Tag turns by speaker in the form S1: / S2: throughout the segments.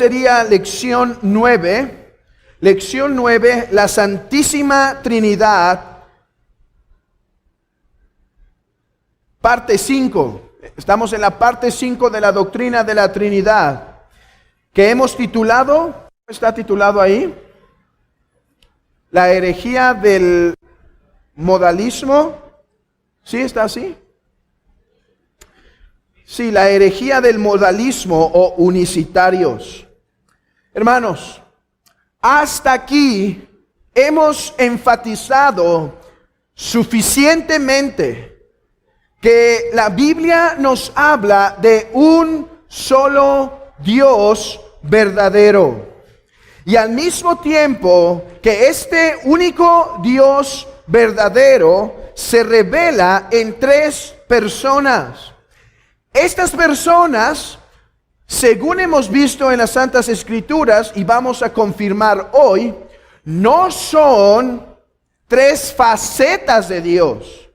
S1: sería lección 9. Lección 9, la Santísima Trinidad, parte 5. Estamos en la parte 5 de la doctrina de la Trinidad, que hemos titulado, ¿cómo está titulado ahí? La herejía del modalismo. ¿Sí está así? Sí, la herejía del modalismo o unicitarios. Hermanos, hasta aquí hemos enfatizado suficientemente que la Biblia nos habla de un solo Dios verdadero. Y al mismo tiempo que este único Dios verdadero se revela en tres personas. Estas personas, según hemos visto en las Santas Escrituras y vamos a confirmar hoy, no son tres facetas de Dios.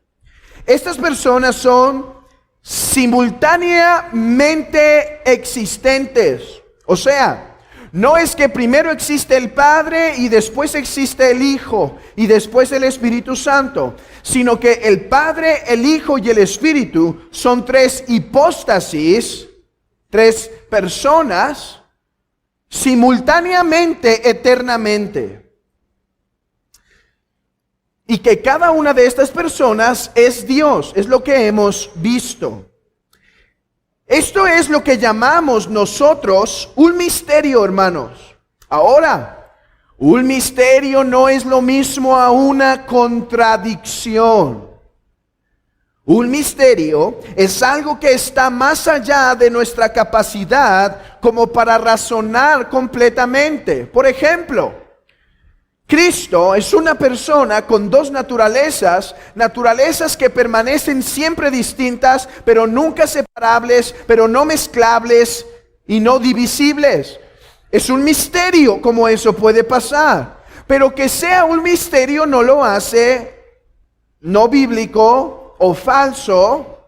S1: Estas personas son simultáneamente existentes. O sea, no es que primero existe el Padre y después existe el Hijo y después el Espíritu Santo, sino que el Padre, el Hijo y el Espíritu son tres hipóstasis, tres personas simultáneamente, eternamente. Y que cada una de estas personas es Dios, es lo que hemos visto. Esto es lo que llamamos nosotros un misterio, hermanos. Ahora, un misterio no es lo mismo a una contradicción. Un misterio es algo que está más allá de nuestra capacidad como para razonar completamente. Por ejemplo, Cristo es una persona con dos naturalezas que permanecen siempre distintas, pero nunca separables, pero no mezclables y no divisibles. Es un misterio cómo eso puede pasar, pero que sea un misterio no lo hace no bíblico o falso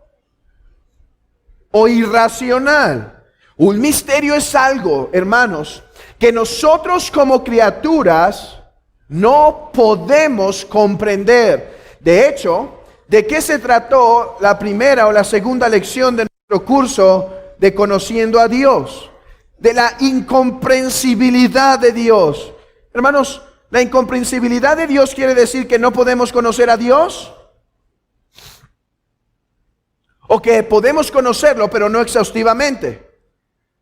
S1: o irracional. Un misterio es algo, hermanos, que nosotros como criaturas no podemos comprender. De hecho, ¿de qué se trató la primera o la segunda lección de nuestro curso de Conociendo a Dios? De la incomprensibilidad de Dios. Hermanos, ¿la incomprensibilidad de Dios quiere decir que no podemos conocer a Dios? ¿O que podemos conocerlo pero no exhaustivamente?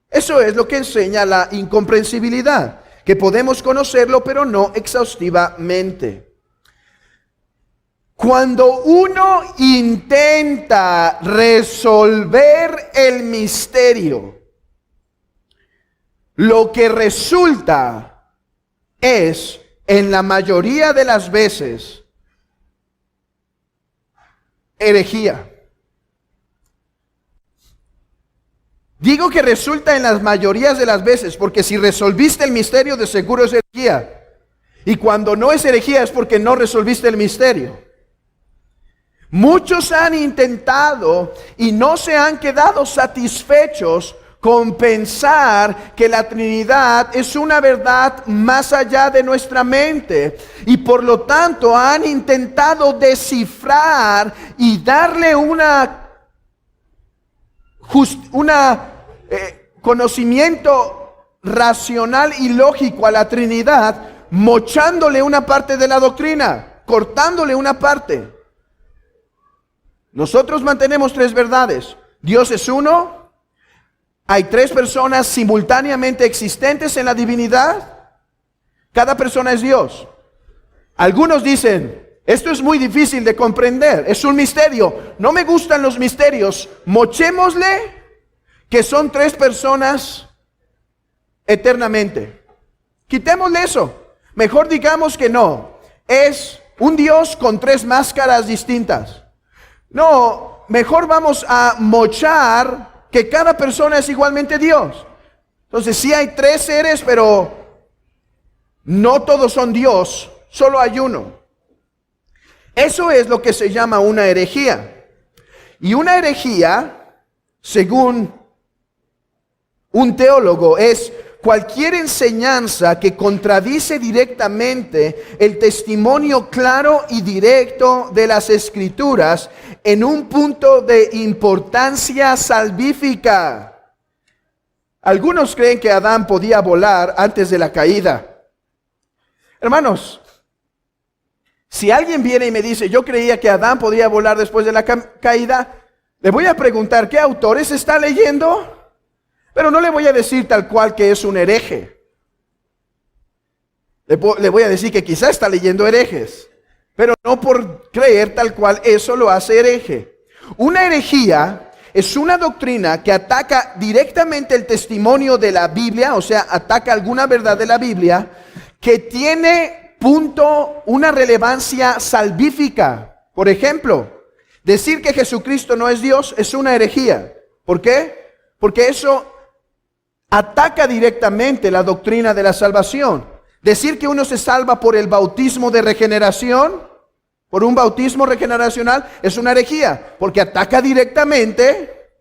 S1: Eso es lo que enseña la incomprensibilidad. Que podemos conocerlo, pero no exhaustivamente. Cuando uno intenta resolver el misterio, lo que resulta es, en la mayoría de las veces, herejía. Digo que resulta en las mayorías de las veces, porque si resolviste el misterio, de seguro es herejía. Y cuando no es herejía es porque no resolviste el misterio. Muchos han intentado y no se han quedado satisfechos con pensar que la Trinidad es una verdad más allá de nuestra mente. Y por lo tanto han intentado descifrar y darle conocimiento racional y lógico a la Trinidad, mochándole una parte de la doctrina, cortándole una parte. Nosotros mantenemos tres verdades. Dios es uno, hay tres personas simultáneamente existentes en la divinidad, cada persona es Dios. Algunos dicen, esto es muy difícil de comprender, es un misterio. No me gustan los misterios, mochémosle que son tres personas eternamente. Quitémosle eso. Mejor digamos que no, es un Dios con tres máscaras distintas. No, mejor vamos a mochar que cada persona es igualmente Dios. Entonces sí hay tres seres, pero no todos son Dios, solo hay uno. Eso es lo que se llama una herejía. Y una herejía, según un teólogo, es cualquier enseñanza que contradice directamente el testimonio claro y directo de las Escrituras en un punto de importancia salvífica. Algunos creen que Adán podía volar antes de la caída. Hermanos, si alguien viene y me dice, yo creía que Adán podía volar después de la caída, le voy a preguntar, ¿qué autores está leyendo? Pero no le voy a decir tal cual que es un hereje. Le voy a decir que quizá está leyendo herejes, pero no por creer tal cual eso lo hace hereje. Una herejía es una doctrina que ataca directamente el testimonio de la Biblia, o sea, ataca alguna verdad de la Biblia, que tiene una relevancia salvífica. Por ejemplo, decir que Jesucristo no es Dios es una herejía. ¿Por qué? Porque eso ataca directamente la doctrina de la salvación. Decir que uno se salva por el bautismo de regeneración, por un bautismo regeneracional, es una herejía, porque ataca directamente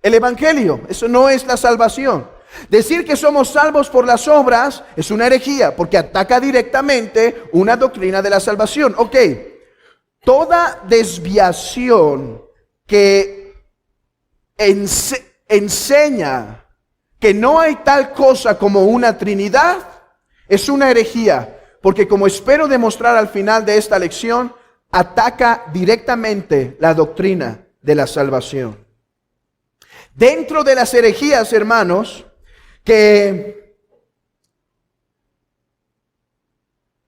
S1: el evangelio. Eso no es la salvación. Decir que somos salvos por las obras es una herejía, porque ataca directamente una doctrina de la salvación. Ok, toda desviación que enseña que no hay tal cosa como una Trinidad es una herejía, porque como espero demostrar al final de esta lección, ataca directamente la doctrina de la salvación. Dentro de las herejías, hermanos, que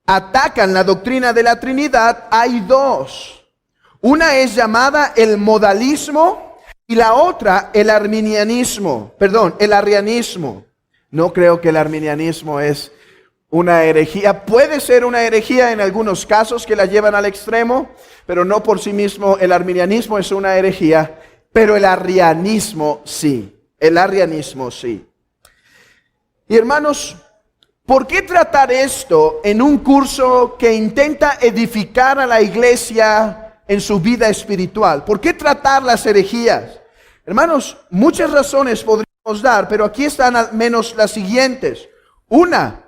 S1: atacan la doctrina de la Trinidad, hay dos. Una es llamada el modalismo y la otra el arrianismo. No creo que el arrianismo es una herejía. Puede ser una herejía en algunos casos que la llevan al extremo, pero no por sí mismo. El arrianismo es una herejía, pero el arrianismo sí. El arrianismo sí. Y hermanos, ¿por qué tratar esto en un curso que intenta edificar a la iglesia en su vida espiritual? ¿Por qué tratar las herejías? Hermanos, muchas razones podríamos dar, pero aquí están al menos las siguientes. Una,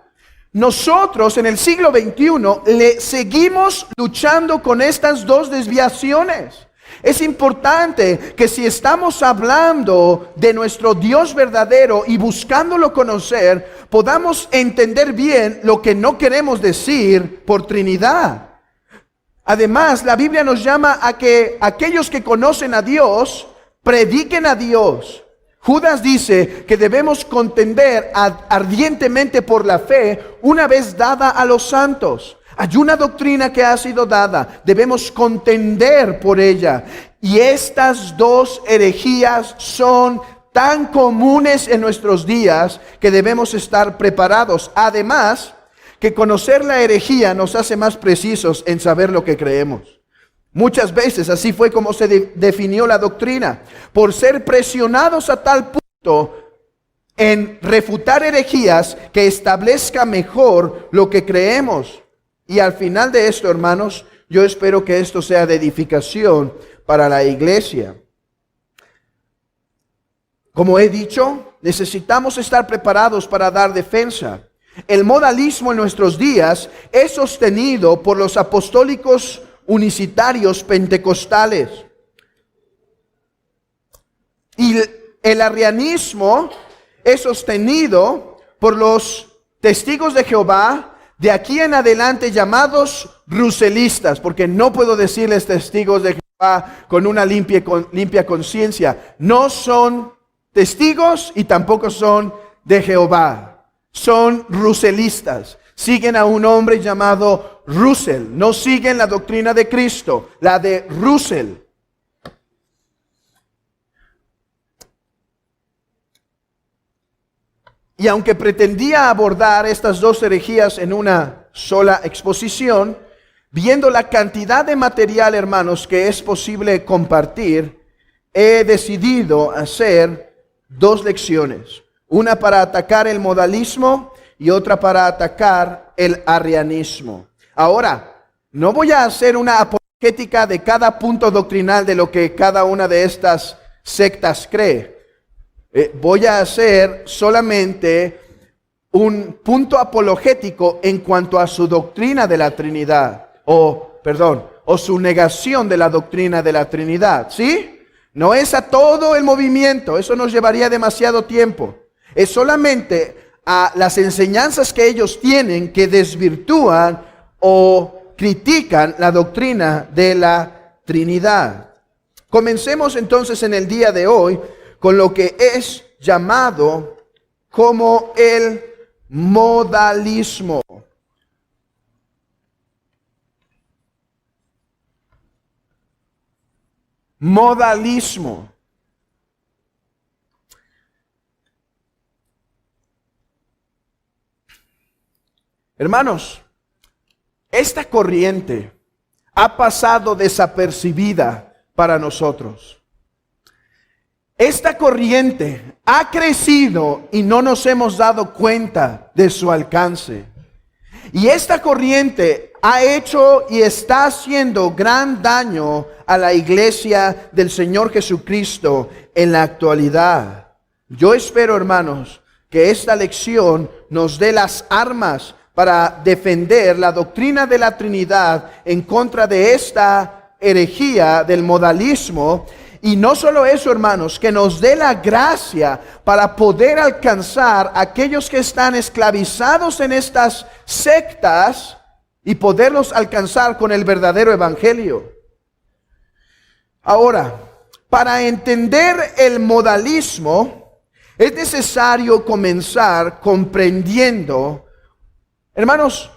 S1: nosotros en el siglo XXI le seguimos luchando con estas dos desviaciones. Es importante que si estamos hablando de nuestro Dios verdadero y buscándolo conocer, podamos entender bien lo que no queremos decir por Trinidad. Además, la Biblia nos llama a que aquellos que conocen a Dios prediquen a Dios. Judas dice que debemos contender ardientemente por la fe una vez dada a los santos. Hay una doctrina que ha sido dada, debemos contender por ella. Y estas dos herejías son tan comunes en nuestros días que debemos estar preparados. Además, que conocer la herejía nos hace más precisos en saber lo que creemos. Muchas veces así fue como se definió la doctrina, por ser presionados a tal punto en refutar herejías que establezca mejor lo que creemos. Y al final de esto, hermanos, yo espero que esto sea de edificación para la iglesia. Como he dicho, necesitamos estar preparados para dar defensa. El modalismo en nuestros días es sostenido por los apostólicos unicitarios pentecostales. Y el arrianismo es sostenido por los testigos de Jehová, de aquí en adelante llamados ruselistas, porque no puedo decirles testigos de Jehová con una limpia conciencia. No son testigos y tampoco son de Jehová. Son ruselistas. Siguen a un hombre llamado Russell. No siguen la doctrina de Cristo, la de Russell. Y aunque pretendía abordar estas dos herejías en una sola exposición, viendo la cantidad de material, hermanos, que es posible compartir, he decidido hacer dos lecciones. Una para atacar el modalismo y otra para atacar el arrianismo. Ahora, no voy a hacer una apologética de cada punto doctrinal de lo que cada una de estas sectas cree. Voy a hacer solamente un punto apologético en cuanto a su doctrina de la Trinidad, o su negación de la doctrina de la Trinidad, ¿sí? No es a todo el movimiento, eso nos llevaría demasiado tiempo. Es solamente a las enseñanzas que ellos tienen que desvirtúan o critican la doctrina de la Trinidad. Comencemos entonces en el día de hoy con lo que es llamado como el modalismo. Modalismo. Hermanos, esta corriente ha pasado desapercibida para nosotros. Esta corriente ha crecido y no nos hemos dado cuenta de su alcance. Y esta corriente ha hecho y está haciendo gran daño a la iglesia del Señor Jesucristo en la actualidad. Yo espero, hermanos, que esta lección nos dé las armas para defender la doctrina de la Trinidad en contra de esta herejía del modalismo. Y no solo eso, hermanos, que nos dé la gracia para poder alcanzar a aquellos que están esclavizados en estas sectas y poderlos alcanzar con el verdadero evangelio. Ahora, para entender el modalismo, es necesario comenzar comprendiendo, hermanos,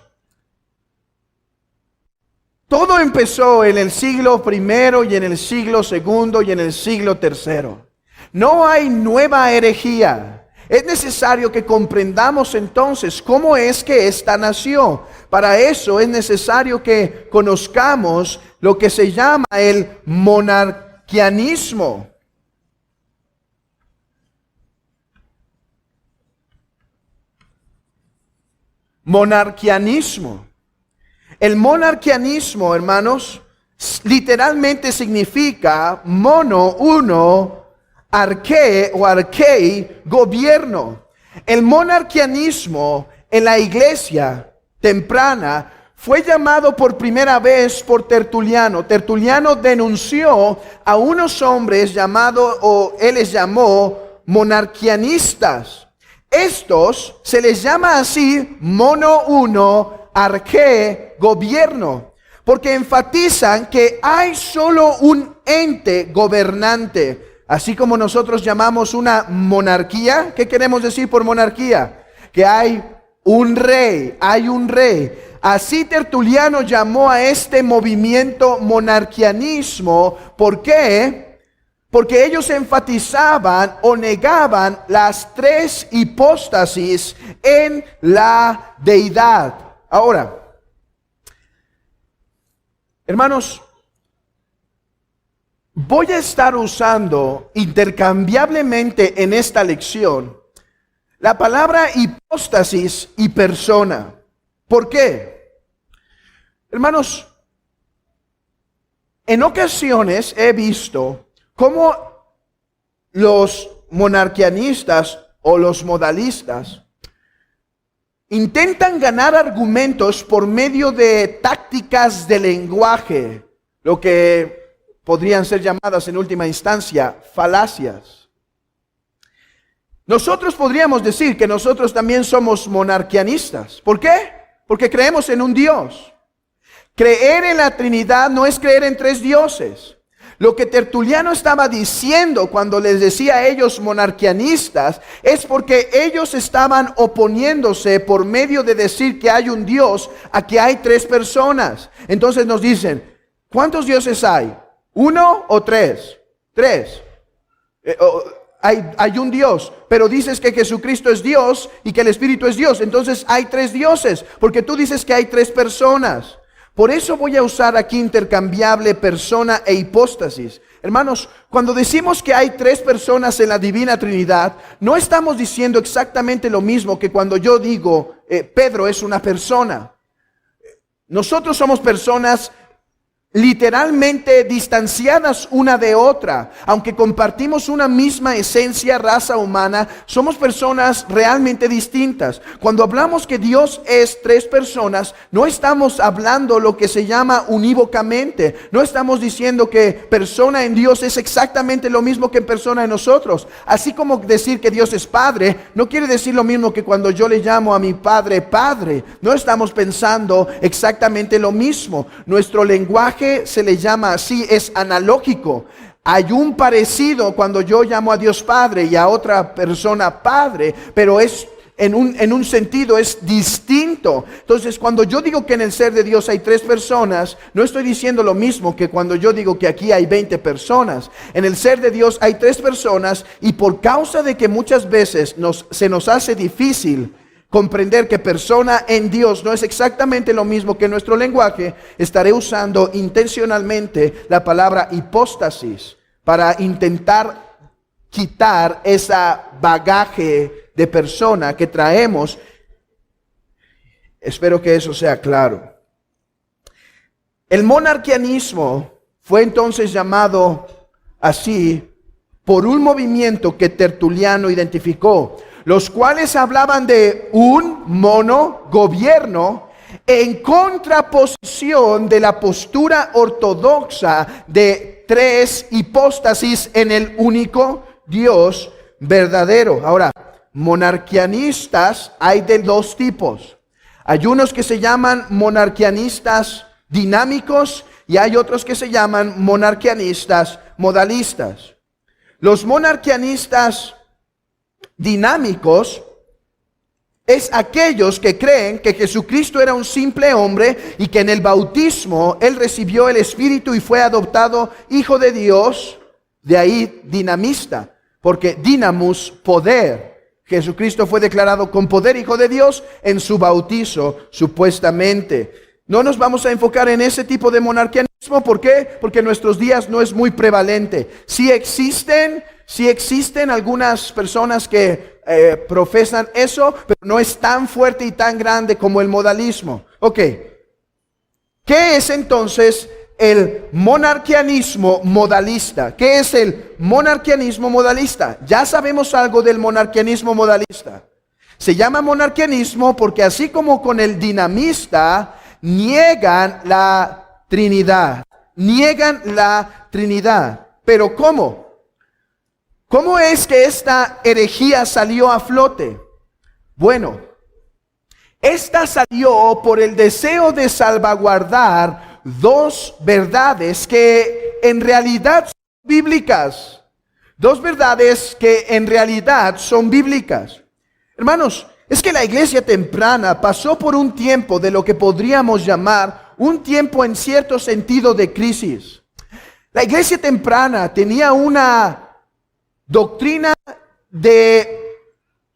S1: todo empezó en el siglo primero y en el siglo segundo y en el siglo tercero. No hay nueva herejía. Es necesario que comprendamos entonces cómo es que esta nació. Para eso es necesario que conozcamos lo que se llama el monarquianismo. Monarquianismo. El monarquianismo, hermanos, literalmente significa mono, uno, arqué o arquei, gobierno. El monarquianismo en la iglesia temprana fue llamado por primera vez por Tertuliano. Tertuliano denunció a unos hombres llamados, o él les llamó monarquianistas. Estos se les llama así mono, uno, arqué, gobierno, porque enfatizan que hay solo un ente gobernante, así como nosotros llamamos una monarquía. ¿Qué queremos decir por monarquía? Que hay un rey, hay un rey. Así Tertuliano llamó a este movimiento monarquianismo. ¿Por qué? Porque ellos enfatizaban o negaban las tres hipóstasis en la deidad. Ahora, hermanos, voy a estar usando intercambiablemente en esta lección la palabra hipóstasis y persona. ¿Por qué? Hermanos, en ocasiones he visto cómo los monarquianistas o los modalistas intentan ganar argumentos por medio de tácticas de lenguaje, lo que podrían ser llamadas en última instancia falacias. Nosotros podríamos decir que nosotros también somos monarquianistas. ¿Por qué? Porque creemos en un Dios. Creer en la Trinidad no es creer en tres dioses. Lo que Tertuliano estaba diciendo cuando les decía a ellos monarquianistas es porque ellos estaban oponiéndose por medio de decir que hay un Dios a que hay tres personas. Entonces nos dicen, ¿cuántos dioses hay? ¿Uno o tres? Tres. Hay un Dios, pero dices que Jesucristo es Dios y que el Espíritu es Dios. Entonces hay tres dioses, porque tú dices que hay tres personas. Por eso voy a usar aquí intercambiable persona e hipóstasis. Hermanos, cuando decimos que hay tres personas en la Divina Trinidad, no estamos diciendo exactamente lo mismo que cuando yo digo Pedro es una persona. Nosotros somos personas literalmente distanciadas una de otra. Aunque compartimos una misma esencia, raza humana, somos personas realmente distintas. Cuando hablamos que Dios es tres personas, no estamos hablando lo que se llama unívocamente. No estamos diciendo que persona en Dios es exactamente lo mismo que persona en nosotros. Así como decir que Dios es Padre, no quiere decir lo mismo que cuando yo le llamo a mi Padre, Padre. No estamos pensando exactamente lo mismo. Nuestro lenguaje se le llama así, es analógico. Hay un parecido cuando yo llamo a Dios Padre y a otra persona Padre, pero es en un sentido es distinto. Entonces, cuando yo digo que en el ser de Dios hay tres personas, no estoy diciendo lo mismo que cuando yo digo que aquí hay 20 personas. En el ser de Dios hay tres personas, y por causa de que muchas veces se nos hace difícil comprender que persona en Dios no es exactamente lo mismo que nuestro lenguaje, estaré usando intencionalmente la palabra hipóstasis para intentar quitar esa bagaje de persona que traemos. Espero que eso sea claro. El monarquianismo fue entonces llamado así por un movimiento que Tertuliano identificó, los cuales hablaban de un monogobierno en contraposición de la postura ortodoxa de tres hipóstasis en el único Dios verdadero. Ahora, monarquianistas hay de dos tipos. Hay unos que se llaman monarquianistas dinámicos y hay otros que se llaman monarquianistas modalistas. Los monarquianistas dinámicos es aquellos que creen que Jesucristo era un simple hombre y que en el bautismo Él recibió el Espíritu y fue adoptado Hijo de Dios. De ahí dinamista, porque dinamus, poder. Jesucristo fue declarado con poder Hijo de Dios en su bautizo, supuestamente. No nos vamos a enfocar en ese tipo de monarquianismo. ¿Por qué? Porque en nuestros días no es muy prevalente. Sí existen algunas personas que profesan eso, pero no es tan fuerte y tan grande como el modalismo. Ok, ¿qué es entonces el monarquianismo modalista? ¿Qué es el monarquianismo modalista? Ya sabemos algo del monarquianismo modalista. Se llama monarquianismo porque así como con el dinamista, niegan la Trinidad. Niegan la Trinidad. ¿Pero cómo? ¿Cómo es que esta herejía salió a flote? Bueno, esta salió por el deseo de salvaguardar dos verdades que en realidad son bíblicas. Dos verdades que en realidad son bíblicas. Hermanos, es que la iglesia temprana pasó por un tiempo de lo que podríamos llamar un tiempo en cierto sentido de crisis. La iglesia temprana tenía una doctrina de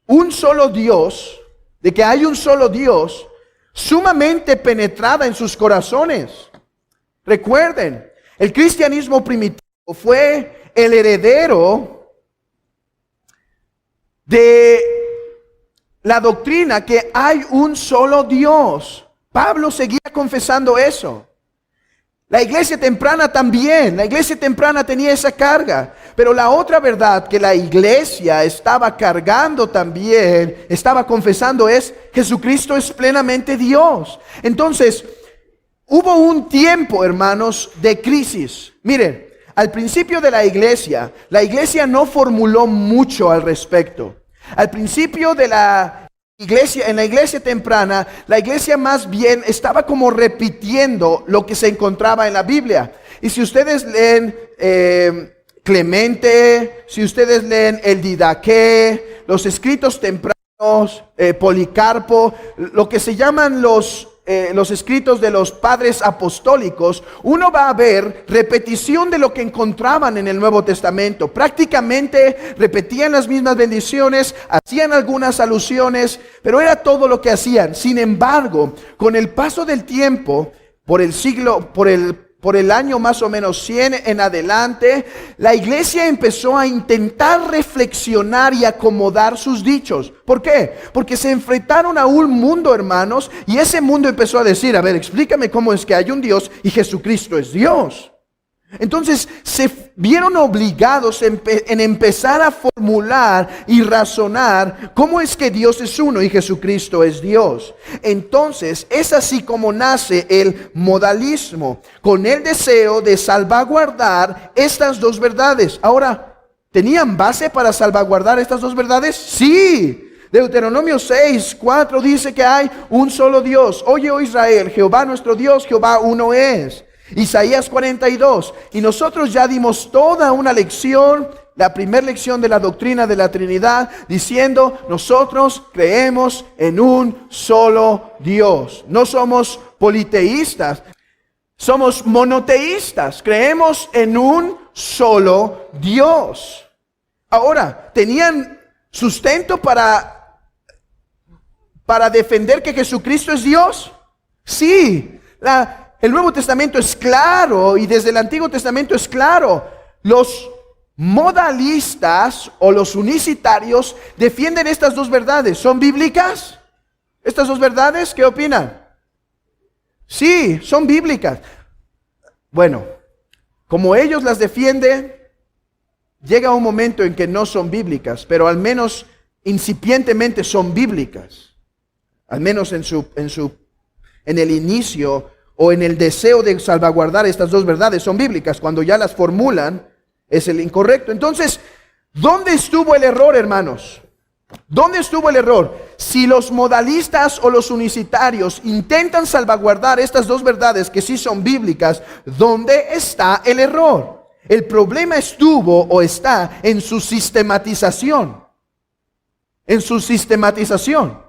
S1: un solo Dios, de que hay un solo Dios, sumamente penetrada en sus corazones. Recuerden, el cristianismo primitivo fue el heredero de la doctrina que hay un solo Dios. Pablo seguía confesando eso. La iglesia temprana también, la iglesia temprana tenía esa carga. Pero la otra verdad que la iglesia estaba cargando también, estaba confesando, es Jesucristo es plenamente Dios. Entonces, hubo un tiempo, hermanos, de crisis. Miren, al principio de la iglesia no formuló mucho al respecto. Al principio de la iglesia, en la iglesia temprana, la iglesia más bien estaba como repitiendo lo que se encontraba en la Biblia. Y si ustedes leen Clemente, si ustedes leen el Didaqué, los escritos tempranos, Policarpo, lo que se llaman los escritos de los padres apostólicos, uno va a ver repetición de lo que encontraban en el Nuevo Testamento. Prácticamente repetían las mismas bendiciones, hacían algunas alusiones, pero era todo lo que hacían. Sin embargo, con el paso del tiempo, por el por el año más o menos 100 en adelante, la iglesia empezó a intentar reflexionar y acomodar sus dichos. ¿Por qué? Porque se enfrentaron a un mundo, hermanos, y ese mundo empezó a decir, a ver, explícame cómo es que hay un Dios y Jesucristo es Dios. Entonces se vieron obligados en empezar a formular y razonar cómo es que Dios es uno y Jesucristo es Dios. Entonces es así como nace el modalismo, con el deseo de salvaguardar estas dos verdades. Ahora, ¿tenían base para salvaguardar estas dos verdades? Sí. Deuteronomio 6:4 dice que hay un solo Dios. Oye, oh Israel, Jehová nuestro Dios, Jehová uno es. Isaías 42, y nosotros ya dimos toda una lección, la primera lección de la doctrina de la Trinidad, diciendo, nosotros creemos en un solo Dios. No somos politeístas, somos monoteístas, creemos en un solo Dios. Ahora, ¿tenían sustento para defender que Jesucristo es Dios? Sí, el Nuevo Testamento es claro y desde el Antiguo Testamento es claro. Los modalistas o los unicitarios defienden estas dos verdades. ¿Son bíblicas? ¿Estas dos verdades? ¿Qué opinan? Sí, son bíblicas. Bueno, como ellos las defienden, llega un momento en que no son bíblicas, pero al menos incipientemente son bíblicas. Al menos en el inicio o en el deseo de salvaguardar estas dos verdades son bíblicas. Cuando ya las formulan, es el incorrecto. Entonces, ¿dónde estuvo el error, hermanos? ¿Dónde estuvo el error? Si los modalistas o los unicitarios intentan salvaguardar estas dos verdades que sí son bíblicas, ¿dónde está el error? El problema estuvo o está en su sistematización. En su sistematización.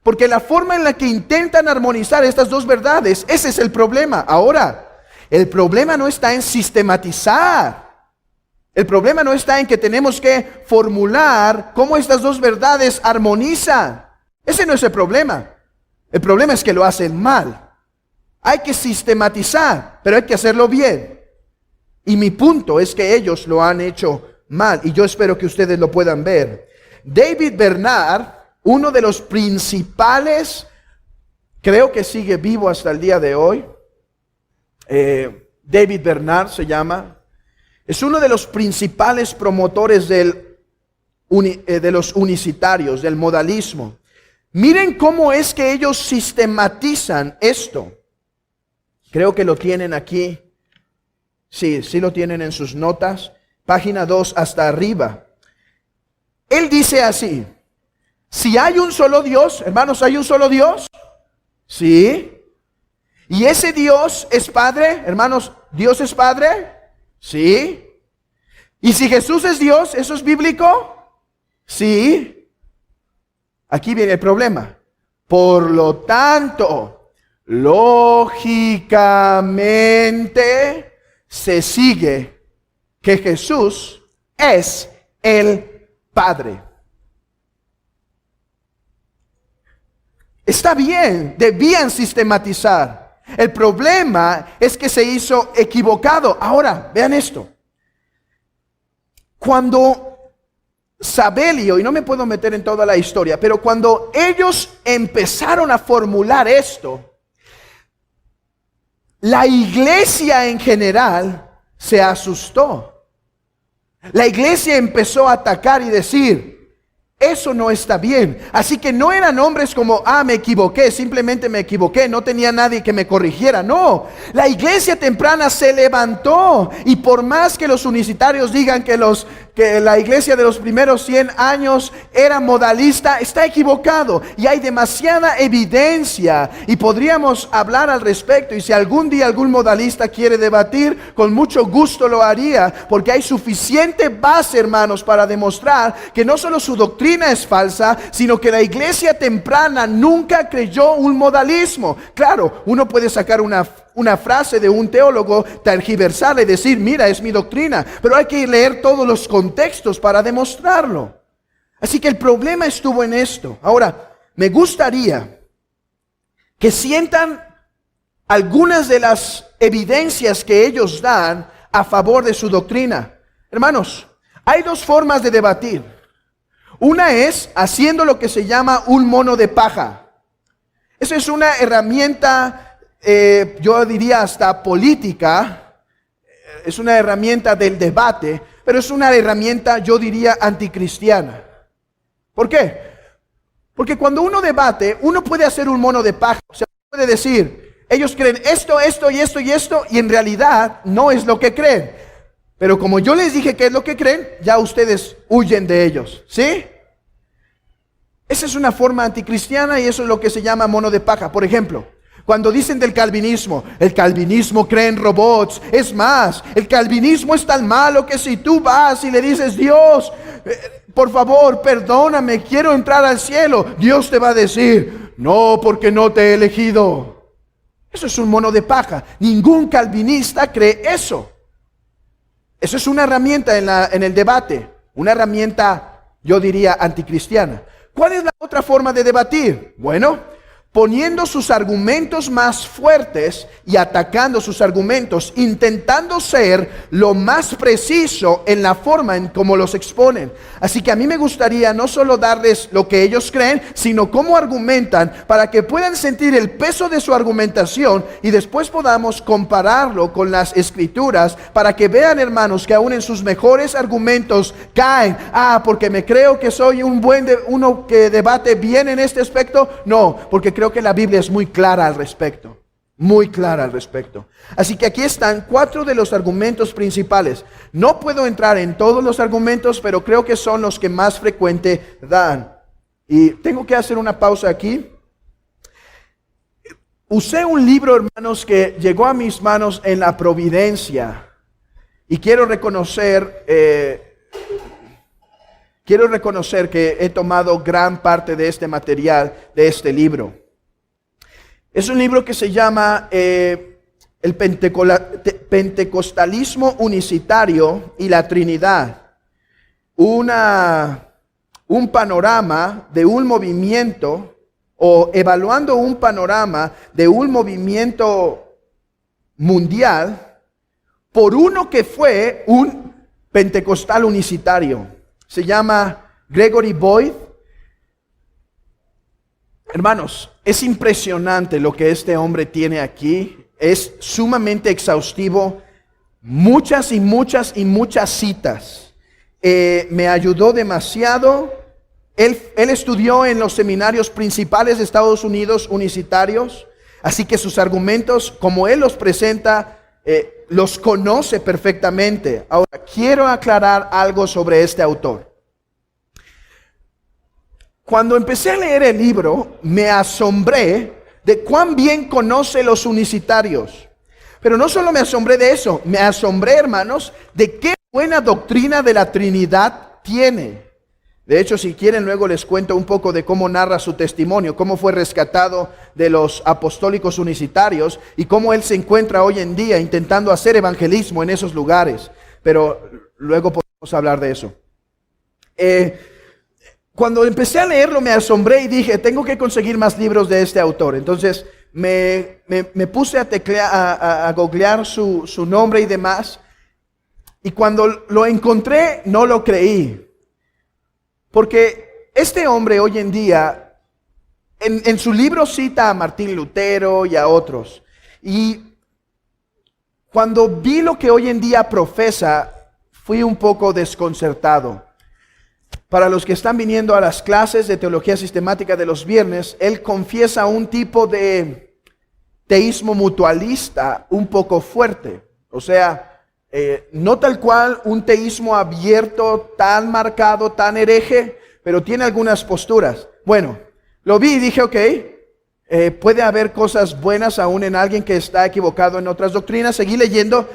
S1: Porque la forma en la que intentan armonizar estas dos verdades, ese es el problema. Ahora, el problema no está en sistematizar. El problema no está en que tenemos que formular cómo estas dos verdades armonizan. Ese no es el problema. El problema es que lo hacen mal. Hay que sistematizar, pero hay que hacerlo bien. Y mi punto es que ellos lo han hecho mal. Y yo espero que ustedes lo puedan ver. David Bernard, uno de los principales, creo que sigue vivo hasta el día de hoy, David Bernard se llama, es uno de los principales promotores de los unicitarios, del modalismo. Miren cómo es que ellos sistematizan esto. Creo que lo tienen aquí. Sí lo tienen en sus notas. Página 2 hasta arriba. Él dice así. Si hay un solo Dios, hermanos, ¿hay un solo Dios? Sí. ¿Y ese Dios es Padre? Hermanos, ¿Dios es Padre? Sí. ¿Y si Jesús es Dios, eso es bíblico? Sí. Aquí viene el problema. Por lo tanto, lógicamente se sigue que Jesús es el Padre. Está bien, debían sistematizar. El problema es que se hizo equivocado. Ahora, vean esto. Cuando Sabelio, y no me puedo meter en toda la historia, pero cuando ellos empezaron a formular esto, la iglesia en general se asustó. La iglesia empezó a atacar y decir, eso no está bien. Así que no eran hombres como, me equivoqué, simplemente me equivoqué, no tenía nadie que me corrigiera. No, la iglesia temprana se levantó. Y por más que los unicitarios digan que la iglesia de los primeros 100 años era modalista, está equivocado. Y hay demasiada evidencia. Y podríamos hablar al respecto. Y si algún día algún modalista quiere debatir, con mucho gusto lo haría. Porque hay suficiente base, hermanos, para demostrar que no solo su doctrina es falsa, sino que la iglesia temprana nunca creyó un modalismo. Claro, uno puede sacar una frase de un teólogo, tergiversarla y decir, mira, es mi doctrina, pero hay que leer todos los contextos para demostrarlo. Así que el problema estuvo en esto. Ahora, me gustaría que sientan algunas de las evidencias que ellos dan a favor de su doctrina. Hermanos, hay dos formas de debatir. Una es haciendo lo que se llama un mono de paja. Esa es una herramienta, yo diría hasta política, es una herramienta del debate, pero es una herramienta, yo diría, anticristiana. ¿Por qué? Porque cuando uno debate, uno puede hacer un mono de paja. O sea, puede decir, ellos creen esto, esto y esto y esto, y en realidad no es lo que creen. Pero como yo les dije que es lo que creen, ya ustedes huyen de ellos, ¿sí? Esa es una forma anticristiana y eso es lo que se llama mono de paja. Por ejemplo, cuando dicen del calvinismo, el calvinismo cree en robots. Es más, el calvinismo es tan malo que si tú vas y le dices, Dios, por favor, perdóname, quiero entrar al cielo, Dios te va a decir, no, porque no te he elegido. Eso es un mono de paja. Ningún calvinista cree eso. Eso es una herramienta en el debate, una herramienta, yo diría, anticristiana. ¿Cuál es la otra forma de debatir? Bueno, poniendo sus argumentos más fuertes y atacando sus argumentos, intentando ser lo más preciso en la forma en cómo los exponen. Así que a mí me gustaría no solo darles lo que ellos creen, sino cómo argumentan para que puedan sentir el peso de su argumentación y después podamos compararlo con las escrituras para que vean, hermanos, que aún en sus mejores argumentos caen. Porque me creo que soy uno que debate bien en este aspecto. No, porque creo que la Biblia es muy clara al respecto. Muy clara al respecto. Así que aquí están 4 de los argumentos principales. No puedo entrar en todos los argumentos, pero creo que son los que más frecuente dan. Y tengo que hacer una pausa aquí. Usé un libro, hermanos, que llegó a mis manos en la providencia. Y quiero reconocer que he tomado gran parte de este material, de este libro. Es un libro que se llama El Pentecostalismo Unicitario y la Trinidad. Un panorama de un movimiento, o evaluando un panorama de un movimiento mundial por uno que fue un pentecostal unicitario. Se llama Gregory Boyd. Hermanos, es impresionante lo que este hombre tiene aquí. Es sumamente exhaustivo. Muchas y muchas y muchas citas. Me ayudó demasiado. Él estudió en los seminarios principales de Estados Unidos unicitarios. Así que sus argumentos, como él los presenta, los conoce perfectamente. Ahora, quiero aclarar algo sobre este autor. Cuando empecé a leer el libro, me asombré de cuán bien conoce los unicitarios. Pero no solo me asombré de eso, me asombré, hermanos, de qué buena doctrina de la Trinidad tiene. De hecho, si quieren, luego les cuento un poco de cómo narra su testimonio, cómo fue rescatado de los apostólicos unicitarios y cómo él se encuentra hoy en día intentando hacer evangelismo en esos lugares. Pero luego podemos hablar de eso. Cuando empecé a leerlo me asombré y dije, tengo que conseguir más libros de este autor. Entonces me puse a googlear su nombre y demás. Y cuando lo encontré, no lo creí. Porque este hombre hoy en día, en su libro cita a Martín Lutero y a otros. Y cuando vi lo que hoy en día profesa, fui un poco desconcertado. Para los que están viniendo a las clases de teología sistemática de los viernes, él confiesa un tipo de teísmo mutualista un poco fuerte. O sea, no tal cual un teísmo abierto, tan marcado, tan hereje, pero tiene algunas posturas. Bueno, lo vi y dije, ok, puede haber cosas buenas aún en alguien que está equivocado en otras doctrinas. Seguí leyendo,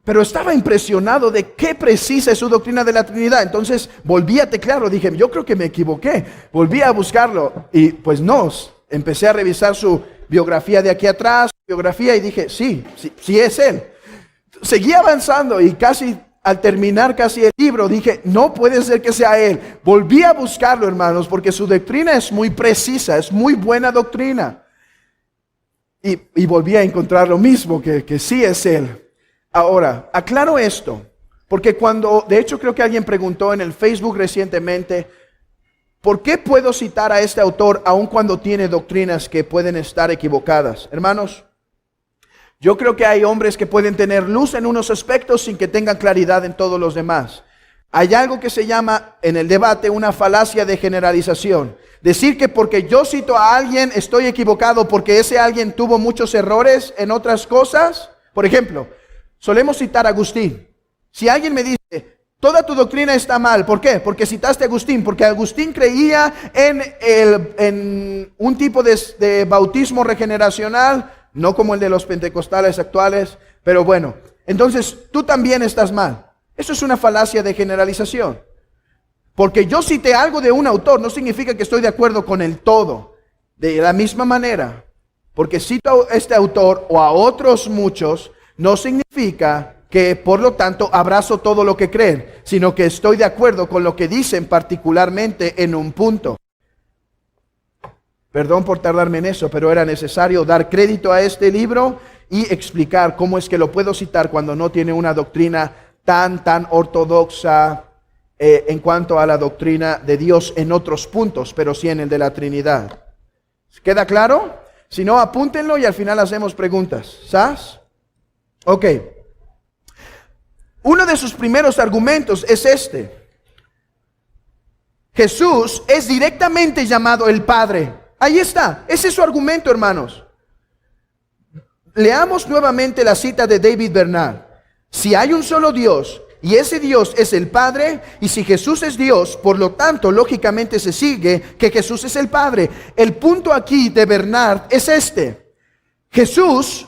S1: pero estaba impresionado de qué precisa es su doctrina de la Trinidad. Entonces volví a teclearlo, dije, yo creo que me equivoqué. Volví a buscarlo y pues no, empecé a revisar su biografía de aquí atrás, biografía, y dije, sí es él. Seguí avanzando y casi al terminar casi el libro dije, no puede ser que sea él. Volví a buscarlo, hermanos, porque su doctrina es muy precisa, es muy buena doctrina. Y volví a encontrar lo mismo, que sí es Él. Ahora, aclaro esto, porque de hecho creo que alguien preguntó en el Facebook recientemente, ¿por qué puedo citar a este autor aun cuando tiene doctrinas que pueden estar equivocadas? Hermanos, yo creo que hay hombres que pueden tener luz en unos aspectos sin que tengan claridad en todos los demás. Hay algo que se llama en el debate una falacia de generalización. Decir que porque yo cito a alguien estoy equivocado porque ese alguien tuvo muchos errores en otras cosas. Por ejemplo, solemos citar a Agustín. Si alguien me dice, toda tu doctrina está mal, ¿por qué? Porque citaste a Agustín, porque Agustín creía en un tipo de bautismo regeneracional, no como el de los pentecostales actuales, pero bueno, entonces tú también estás mal. Eso es una falacia de generalización. Porque yo cité algo de un autor no significa que estoy de acuerdo con el todo. De la misma manera, porque cito a este autor o a otros muchos, no significa que por lo tanto abrazo todo lo que creen, sino que estoy de acuerdo con lo que dicen particularmente en un punto. Perdón por tardarme en eso, pero era necesario dar crédito a este libro y explicar cómo es que lo puedo citar cuando no tiene una doctrina tan ortodoxa en cuanto a la doctrina de Dios en otros puntos, pero sí en el de la Trinidad. ¿Queda claro? Si no, apúntenlo y al final hacemos preguntas. ¿Sabes? Ok. Uno de sus primeros argumentos es este. Jesús es directamente llamado el Padre. Ahí está. Ese es su argumento, hermanos. Leamos nuevamente la cita de David Bernard. Si hay un solo Dios y ese Dios es el Padre, y si Jesús es Dios, por lo tanto, lógicamente se sigue que Jesús es el Padre. El punto aquí de Bernard es este. Jesús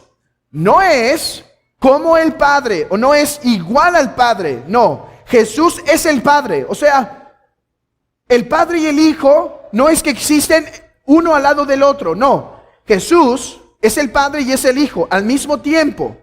S1: no es como el Padre, o no es igual al Padre. No, Jesús es el Padre. O sea, el Padre y el Hijo no es que existen uno al lado del otro. No, Jesús es el Padre y es el Hijo al mismo tiempo.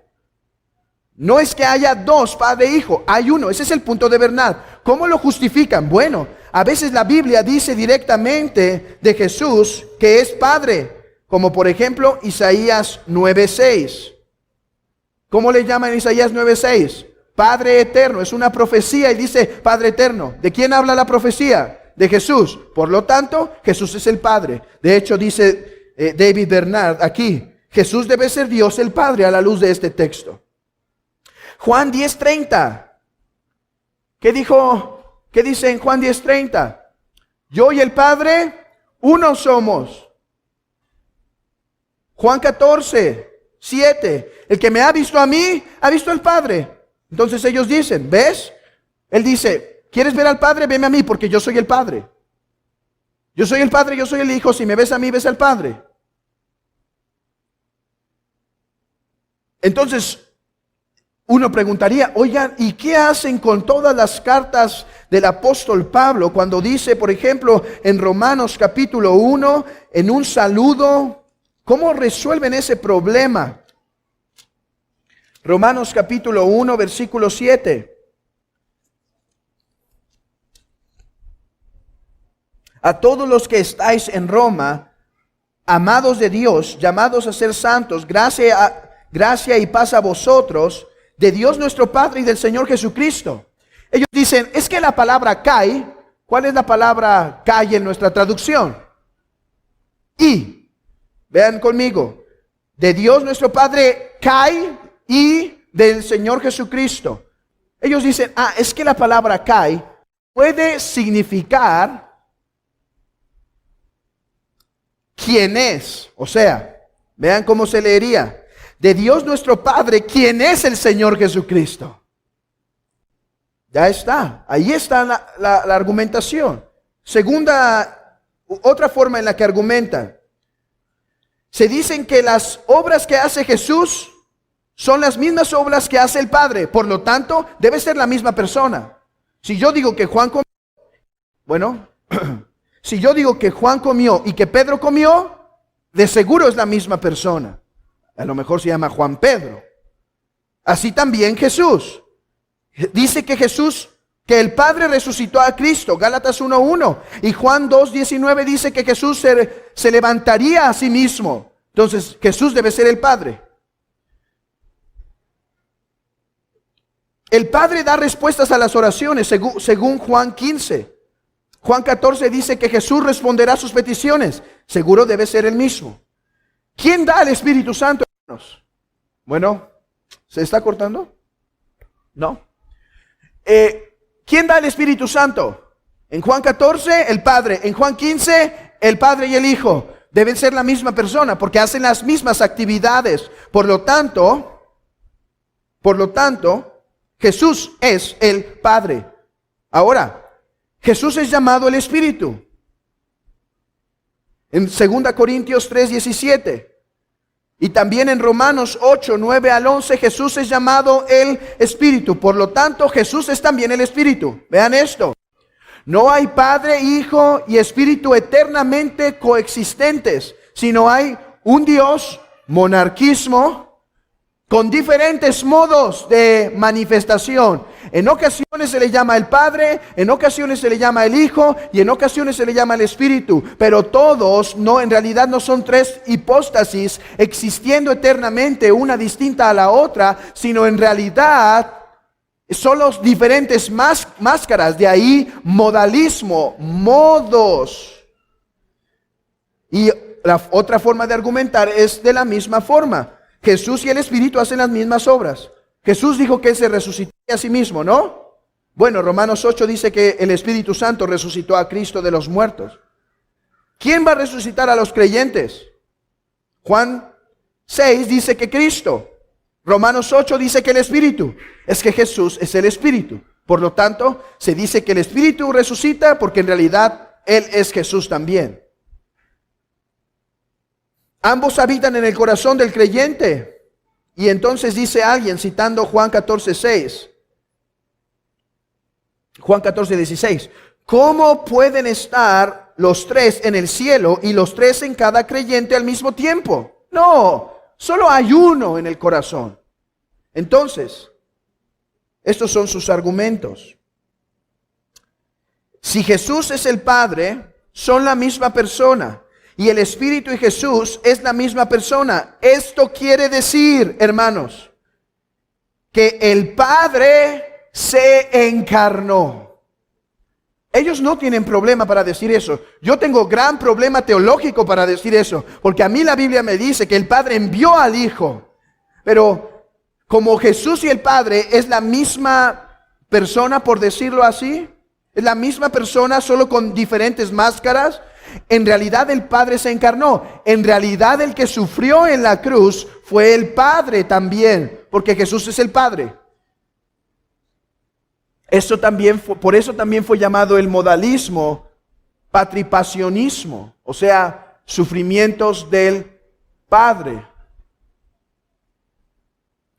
S1: No es que haya dos, Padre e Hijo, hay uno. Ese es el punto de Bernard. ¿Cómo lo justifican? Bueno, a veces la Biblia dice directamente de Jesús que es Padre, como por ejemplo Isaías 9:6. ¿Cómo le llaman Isaías 9:6? Padre eterno, es una profecía y dice Padre eterno. ¿De quién habla la profecía? De Jesús. Por lo tanto, Jesús es el Padre. De hecho, dice David Bernard aquí, Jesús debe ser Dios el Padre a la luz de este texto. Juan 10:30. ¿Qué dijo? ¿Qué dice en Juan 10:30? Yo y el Padre, uno somos. Juan 14:7. El que me ha visto a mí, ha visto al Padre. Entonces ellos dicen, ¿ves? Él dice, ¿quieres ver al Padre? Veme a mí, porque yo soy el Padre. Yo soy el Padre, yo soy el Hijo. Si me ves a mí, ves al Padre. Entonces, uno preguntaría, oigan, ¿y qué hacen con todas las cartas del apóstol Pablo cuando dice, por ejemplo, en Romanos capítulo 1, en un saludo, cómo resuelven ese problema? Romanos capítulo 1, versículo 7. A todos los que estáis en Roma, amados de Dios, llamados a ser santos, gracia y paz a vosotros, de Dios nuestro Padre y del Señor Jesucristo. Ellos dicen, es que la palabra cae, ¿cuál es la palabra cae en nuestra traducción? Y, vean conmigo, de Dios nuestro Padre cae y del Señor Jesucristo. Ellos dicen, es que la palabra cae puede significar quién es. O sea, vean cómo se leería. De Dios nuestro Padre, ¿quién es el Señor Jesucristo? Ya está, ahí está la argumentación. Otra forma en la que argumentan. Se dicen que las obras que hace Jesús son las mismas obras que hace el Padre. Por lo tanto, debe ser la misma persona. Si yo digo que Juan comió, si yo digo que Juan comió y que Pedro comió, de seguro es la misma persona. A lo mejor se llama Juan Pedro. Así también Jesús. Dice que el Padre resucitó a Cristo, Gálatas 1:1. Y Juan 2:19 dice que Jesús se levantaría a sí mismo. Entonces, Jesús debe ser el Padre. El Padre da respuestas a las oraciones según Juan 15. Juan 14 dice que Jesús responderá a sus peticiones. Seguro debe ser el mismo. ¿Quién da el Espíritu Santo, hermanos? Bueno, ¿se está cortando? No. ¿Quién da el Espíritu Santo? En Juan 14, el Padre. En Juan 15, el Padre y el Hijo. Deben ser la misma persona porque hacen las mismas actividades. Por lo tanto, Jesús es el Padre. Ahora, Jesús es llamado el Espíritu. En 2 Corintios 3:17. Y también en Romanos 8, 9 al 11, Jesús es llamado el Espíritu. Por lo tanto, Jesús es también el Espíritu. Vean esto. No hay Padre, Hijo y Espíritu eternamente coexistentes, sino hay un Dios, monarquismo, con diferentes modos de manifestación. En ocasiones se le llama el Padre, en ocasiones se le llama el Hijo y en ocasiones se le llama el Espíritu. Pero todos en realidad no son tres hipóstasis existiendo eternamente una distinta a la otra, sino en realidad son los diferentes máscaras. De ahí modalismo, modos. Y la otra forma de argumentar es de la misma forma. Jesús y el Espíritu hacen las mismas obras. Jesús dijo que Él se resucitó a sí mismo, ¿no? Bueno, Romanos 8 dice que el Espíritu Santo resucitó a Cristo de los muertos. ¿Quién va a resucitar a los creyentes? Juan 6 dice que Cristo. Romanos 8 dice que el Espíritu. Es que Jesús es el Espíritu. Por lo tanto, se dice que el Espíritu resucita porque en realidad Él es Jesús también. Ambos habitan en el corazón del creyente. Y entonces dice alguien, citando Juan 14:6. Juan 14:16. ¿Cómo pueden estar los tres en el cielo y los tres en cada creyente al mismo tiempo? No, solo hay uno en el corazón. Entonces, estos son sus argumentos. Si Jesús es el Padre, son la misma persona. Y el Espíritu y Jesús es la misma persona. Esto quiere decir, hermanos, que el Padre se encarnó. Ellos no tienen problema para decir eso. Yo tengo gran problema teológico para decir eso, porque a mí la Biblia me dice que el Padre envió al Hijo. Pero como Jesús y el Padre es la misma persona, por decirlo así, es la misma persona, solo con diferentes máscaras. En realidad el Padre se encarnó. En realidad el que sufrió en la cruz fue el Padre también, porque Jesús es el Padre. Por eso también fue llamado el modalismo patripasionismo, o sea, sufrimientos del Padre.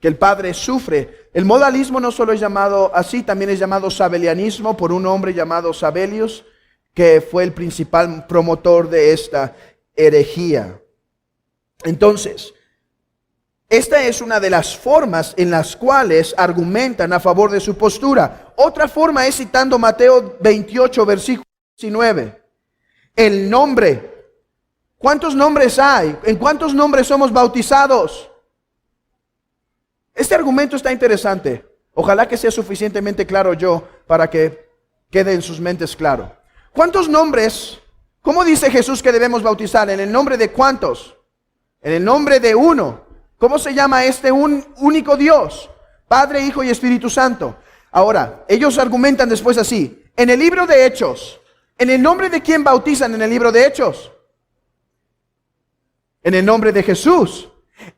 S1: Que el Padre sufre. El modalismo no solo es llamado así, también es llamado sabelianismo por un hombre llamado Sabelius, que fue el principal promotor de esta herejía. Entonces, esta es una de las formas en las cuales argumentan a favor de su postura. Otra forma es citando Mateo 28, versículo 19. El nombre. ¿Cuántos nombres hay? ¿En cuántos nombres somos bautizados? Este argumento está interesante. Ojalá que sea suficientemente claro yo para que quede en sus mentes claro. ¿Cuántos nombres? ¿Cómo dice Jesús que debemos bautizar? ¿En el nombre de cuántos? En el nombre de uno. ¿Cómo se llama este único Dios? Padre, Hijo y Espíritu Santo. Ahora, ellos argumentan después así. En el libro de Hechos, ¿en el nombre de quién bautizan en el libro de Hechos? En el nombre de Jesús.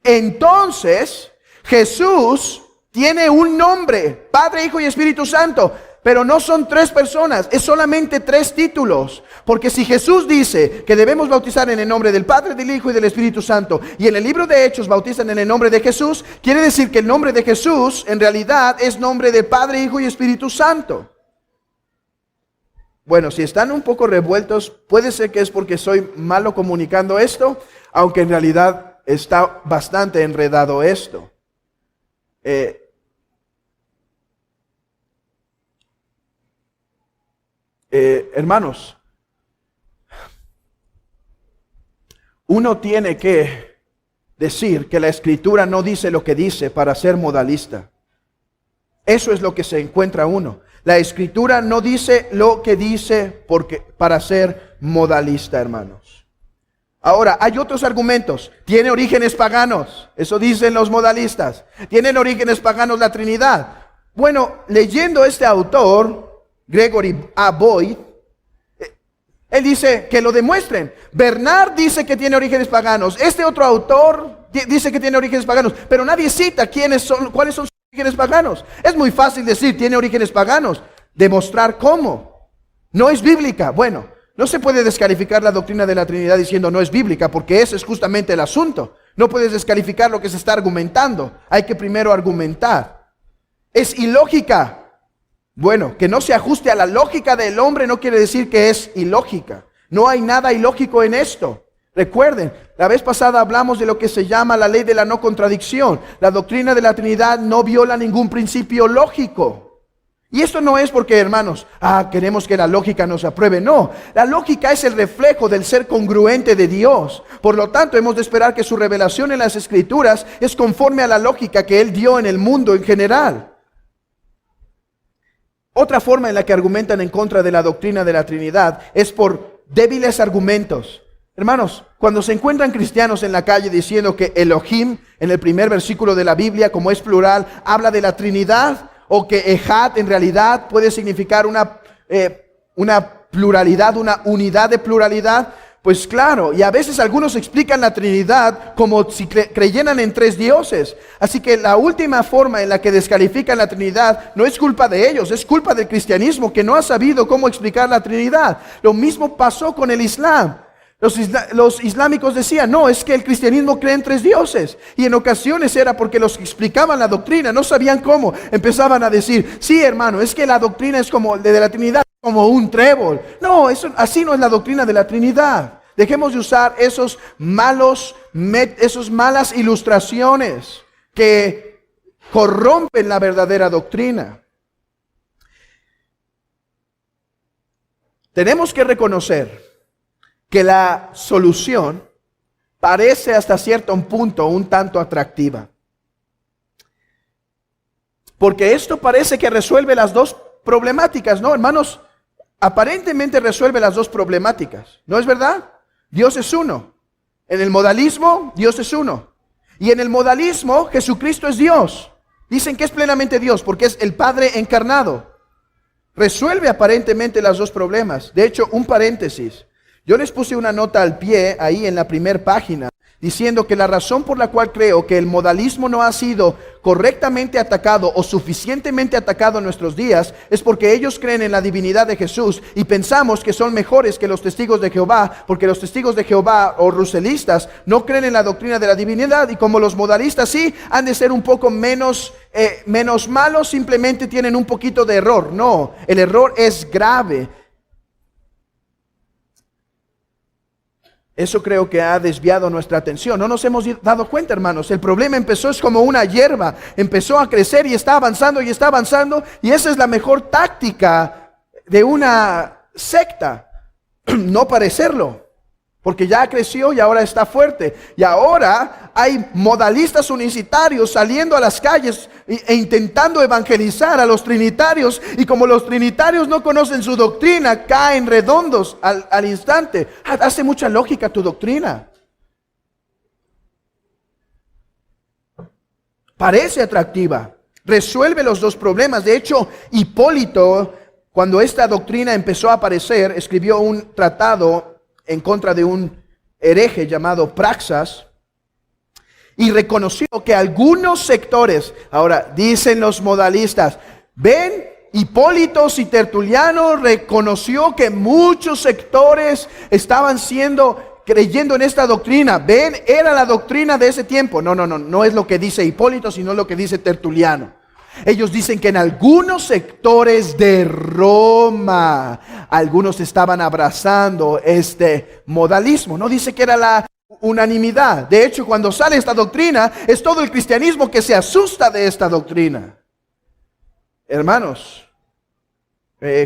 S1: Entonces, Jesús tiene un nombre, Padre, Hijo y Espíritu Santo. Pero no son tres personas, es solamente tres títulos. Porque si Jesús dice que debemos bautizar en el nombre del Padre, del Hijo y del Espíritu Santo, y en el libro de Hechos bautizan en el nombre de Jesús, quiere decir que el nombre de Jesús en realidad es nombre del Padre, Hijo y Espíritu Santo. Bueno, si están un poco revueltos, puede ser que es porque soy malo comunicando esto, aunque en realidad está bastante enredado esto. Hermanos, uno tiene que decir que la Escritura no dice lo que dice para ser modalista. Eso es lo que se encuentra uno. La Escritura no dice lo que dice para ser modalista, hermanos. Ahora, hay otros argumentos. Tiene orígenes paganos. Eso dicen los modalistas. Tienen orígenes paganos la Trinidad. Bueno, leyendo este autor, Gregory A. Boyd, él dice que lo demuestren. Bernard dice que tiene orígenes paganos. Este otro autor dice que tiene orígenes paganos. Pero nadie cita cuáles son sus orígenes paganos. Es muy fácil decir, tiene orígenes paganos. Demostrar cómo. No es bíblica. Bueno, no se puede descalificar la doctrina de la Trinidad diciendo no es bíblica, porque ese es justamente el asunto. No puedes descalificar lo que se está argumentando. Hay que primero argumentar. Es ilógica. Bueno, que no se ajuste a la lógica del hombre no quiere decir que es ilógica. No hay nada ilógico en esto. Recuerden, la vez pasada hablamos de lo que se llama la ley de la no contradicción. La doctrina de la Trinidad no viola ningún principio lógico. Y esto no es porque, hermanos, queremos que la lógica nos apruebe. No, la lógica es el reflejo del ser congruente de Dios. Por lo tanto, hemos de esperar que su revelación en las Escrituras es conforme a la lógica que Él dio en el mundo en general. Otra forma en la que argumentan en contra de la doctrina de la Trinidad es por débiles argumentos. Hermanos, cuando se encuentran cristianos en la calle diciendo que Elohim, en el primer versículo de la Biblia, como es plural, habla de la Trinidad, o que Ejad en realidad puede significar una pluralidad, una unidad de pluralidad, pues claro, y a veces algunos explican la Trinidad como si creyeran en tres dioses. Así que la última forma en la que descalifican la Trinidad no es culpa de ellos, es culpa del cristianismo que no ha sabido cómo explicar la Trinidad. Lo mismo pasó con el Islam. Los islámicos decían, no, es que el cristianismo cree en tres dioses. Y en ocasiones era porque los que explicaban la doctrina no sabían cómo. Empezaban a decir, sí hermano, es que la doctrina es como de la Trinidad, como un trébol. No, así no es la doctrina de la Trinidad. Dejemos de usar esas malas ilustraciones que corrompen la verdadera doctrina. Tenemos que reconocer que la solución parece hasta cierto punto un tanto atractiva. Porque esto parece que resuelve las dos problemáticas, ¿no, hermanos? Aparentemente resuelve las dos problemáticas, ¿no es verdad? Dios es uno. En el modalismo, Dios es uno. Y en el modalismo, Jesucristo es Dios. Dicen que es plenamente Dios porque es el Padre encarnado. Resuelve aparentemente los dos problemas. De hecho, un paréntesis. Yo les puse una nota al pie ahí en la primera página diciendo que la razón por la cual creo que el modalismo no ha sido correctamente atacado o suficientemente atacado en nuestros días es porque ellos creen en la divinidad de Jesús y pensamos que son mejores que los testigos de Jehová, porque los testigos de Jehová o ruselistas no creen en la doctrina de la divinidad y como los modalistas sí, han de ser un poco menos malos, simplemente tienen un poquito de error. No, el error es grave. Eso creo que ha desviado nuestra atención. No nos hemos dado cuenta, hermanos. El problema es como una hierba. Empezó a crecer y está avanzando y está avanzando. Y esa es la mejor táctica de una secta. No parecerlo. Porque ya creció y ahora está fuerte. Y ahora hay modalistas unicitarios saliendo a las calles e intentando evangelizar a los trinitarios. Y como los trinitarios no conocen su doctrina, caen redondos al instante. Hace mucha lógica tu doctrina. Parece atractiva. Resuelve los dos problemas. De hecho, Hipólito, cuando esta doctrina empezó a aparecer, escribió un tratado en contra de un hereje llamado Praxas y reconoció que algunos sectores, ahora dicen los modalistas, ven, Hipólito y Tertuliano reconoció que muchos sectores estaban creyendo en esta doctrina. Ven, era la doctrina de ese tiempo. No es lo que dice Hipólito, sino lo que dice Tertuliano. Ellos dicen que en algunos sectores de Roma, algunos estaban abrazando este modalismo. No dice que era la unanimidad. De hecho, cuando sale esta doctrina, es todo el cristianismo que se asusta de esta doctrina. Hermanos,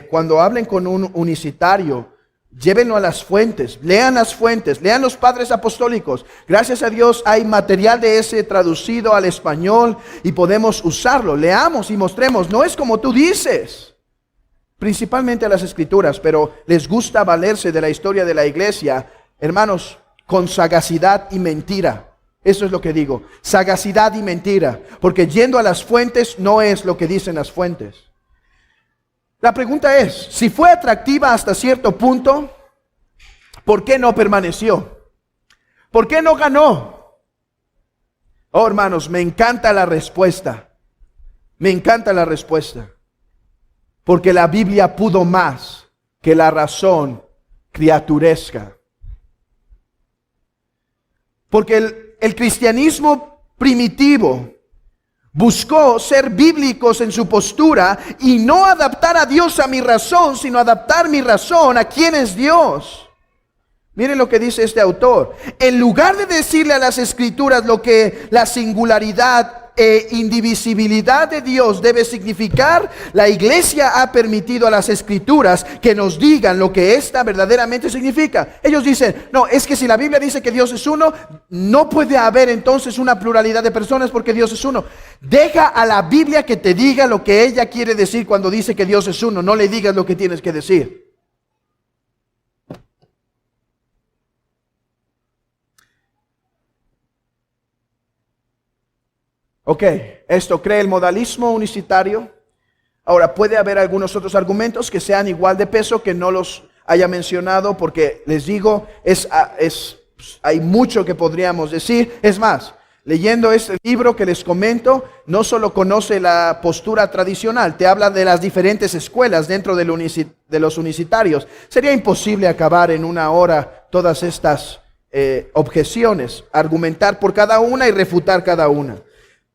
S1: cuando hablen con un unicitario, Llévenlo a las fuentes, lean los padres apostólicos. Gracias a Dios hay material de ese traducido al español y podemos usarlo. Leamos y mostremos, no es como tú dices, principalmente a las escrituras, pero les gusta valerse de la historia de la iglesia, hermanos, con sagacidad y mentira. Eso es lo que digo, sagacidad y mentira, porque yendo a las fuentes no es lo que dicen las fuentes. La pregunta es, si fue atractiva hasta cierto punto, ¿por qué no permaneció? ¿Por qué no ganó? Oh, hermanos, me encanta la respuesta. Me encanta la respuesta. Porque la Biblia pudo más que la razón criaturesca. Porque el cristianismo primitivo buscó ser bíblicos en su postura y no adaptar a Dios a mi razón, sino adaptar mi razón a quién es Dios. Miren lo que dice este autor. En lugar de decirle a las escrituras lo que la singularidad e indivisibilidad de Dios debe significar, la iglesia ha permitido a las escrituras que nos digan lo que ésta verdaderamente significa. Ellos dicen, no, es que si la Biblia dice que Dios es uno, no puede haber entonces una pluralidad de personas porque Dios es uno. Deja a la Biblia que te diga lo que ella quiere decir cuando dice que Dios es uno, no le digas lo que tienes que decir. Ok, esto cree el modalismo unicitario. Ahora, puede haber algunos otros argumentos que sean igual de peso, que no los haya mencionado, porque les digo, hay mucho que podríamos decir. Es más, leyendo este libro que les comento, no solo conoce la postura tradicional, te habla de las diferentes escuelas dentro de los unicitarios. Sería imposible acabar en una hora todas estas objeciones, argumentar por cada una y refutar cada una.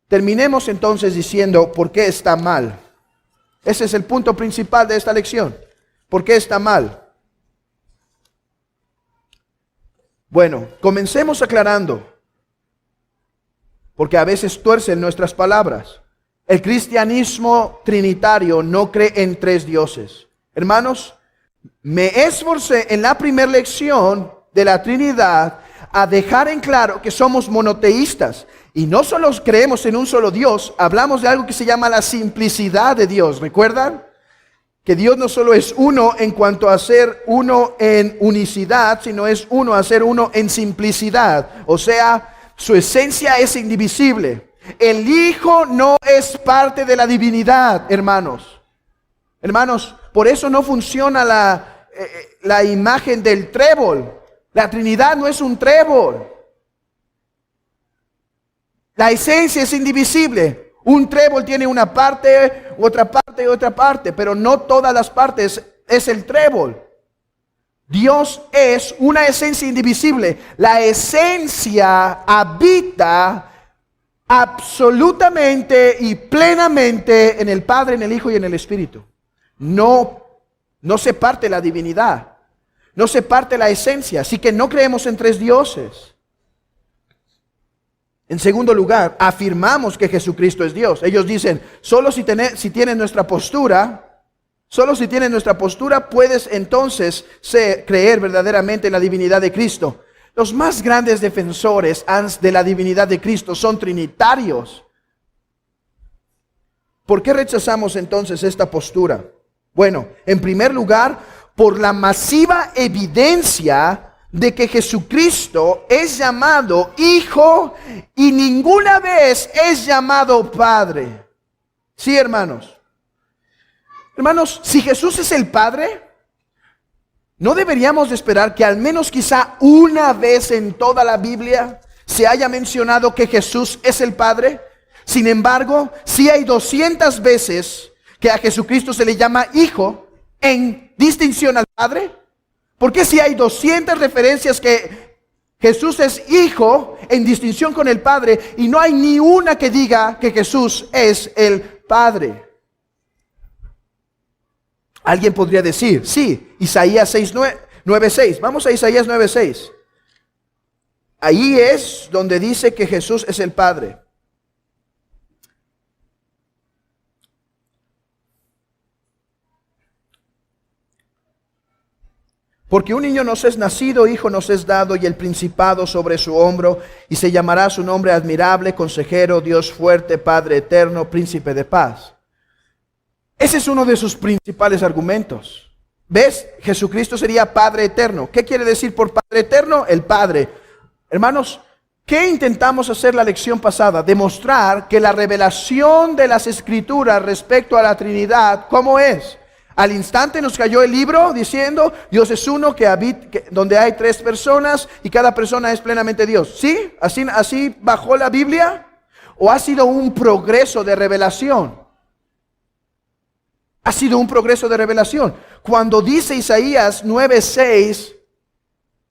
S1: Terminemos entonces diciendo por qué está mal. Ese es el punto principal de esta lección. ¿Por qué está mal? Bueno, comencemos aclarando, porque a veces tuercen nuestras palabras. El cristianismo trinitario no cree en tres dioses. Hermanos, me esforcé en la primera lección de la Trinidad a dejar en claro que somos monoteístas. Y no solo creemos en un solo Dios, hablamos de algo que se llama la simplicidad de Dios. ¿Recuerdan? Que Dios no solo es uno en cuanto a ser uno en unicidad, sino es uno a ser uno en simplicidad. O sea, su esencia es indivisible. El Hijo no es parte de la divinidad, hermanos. Hermanos, por eso no funciona la imagen del trébol. La Trinidad no es un trébol. La esencia es indivisible. Un trébol tiene una parte, otra parte y otra parte, pero no todas las partes es el trébol. Dios es una esencia indivisible. La esencia habita absolutamente y plenamente en el Padre, en el Hijo y en el Espíritu. No se parte la divinidad, no se parte la esencia, así que no creemos en tres dioses. En segundo lugar, afirmamos que Jesucristo es Dios. Ellos dicen, solo si tienes nuestra postura, puedes entonces creer verdaderamente en la divinidad de Cristo. Los más grandes defensores de la divinidad de Cristo son trinitarios. ¿Por qué rechazamos entonces esta postura? Bueno, en primer lugar, por la masiva evidencia de que Jesucristo es llamado Hijo y ninguna vez es llamado Padre. Sí, hermanos. Hermanos, si Jesús es el Padre, ¿no deberíamos esperar que al menos quizá una vez en toda la Biblia se haya mencionado que Jesús es el Padre? Sin embargo, sí hay 200 veces que a Jesucristo se le llama Hijo en distinción al Padre. ¿Por qué si hay 200 referencias que Jesús es Hijo en distinción con el Padre y no hay ni una que diga que Jesús es el Padre? Alguien podría decir, sí, Isaías 9:6. Vamos a Isaías 9:6. Ahí es donde dice que Jesús es el Padre. Porque un niño nos es nacido, hijo nos es dado, y el principado sobre su hombro, y se llamará su nombre admirable, consejero, Dios fuerte, Padre eterno, príncipe de paz. Ese es uno de sus principales argumentos. ¿Ves? Jesucristo sería Padre eterno. ¿Qué quiere decir por Padre eterno? El Padre. Hermanos, ¿qué intentamos hacer la lección pasada? Demostrar que la revelación de las Escrituras respecto a la Trinidad, ¿cómo es? Al instante nos cayó el libro diciendo, Dios es uno donde hay tres personas y cada persona es plenamente Dios. ¿Sí? ¿Así bajó la Biblia? ¿O ha sido un progreso de revelación? Ha sido un progreso de revelación. Cuando dice Isaías 9:6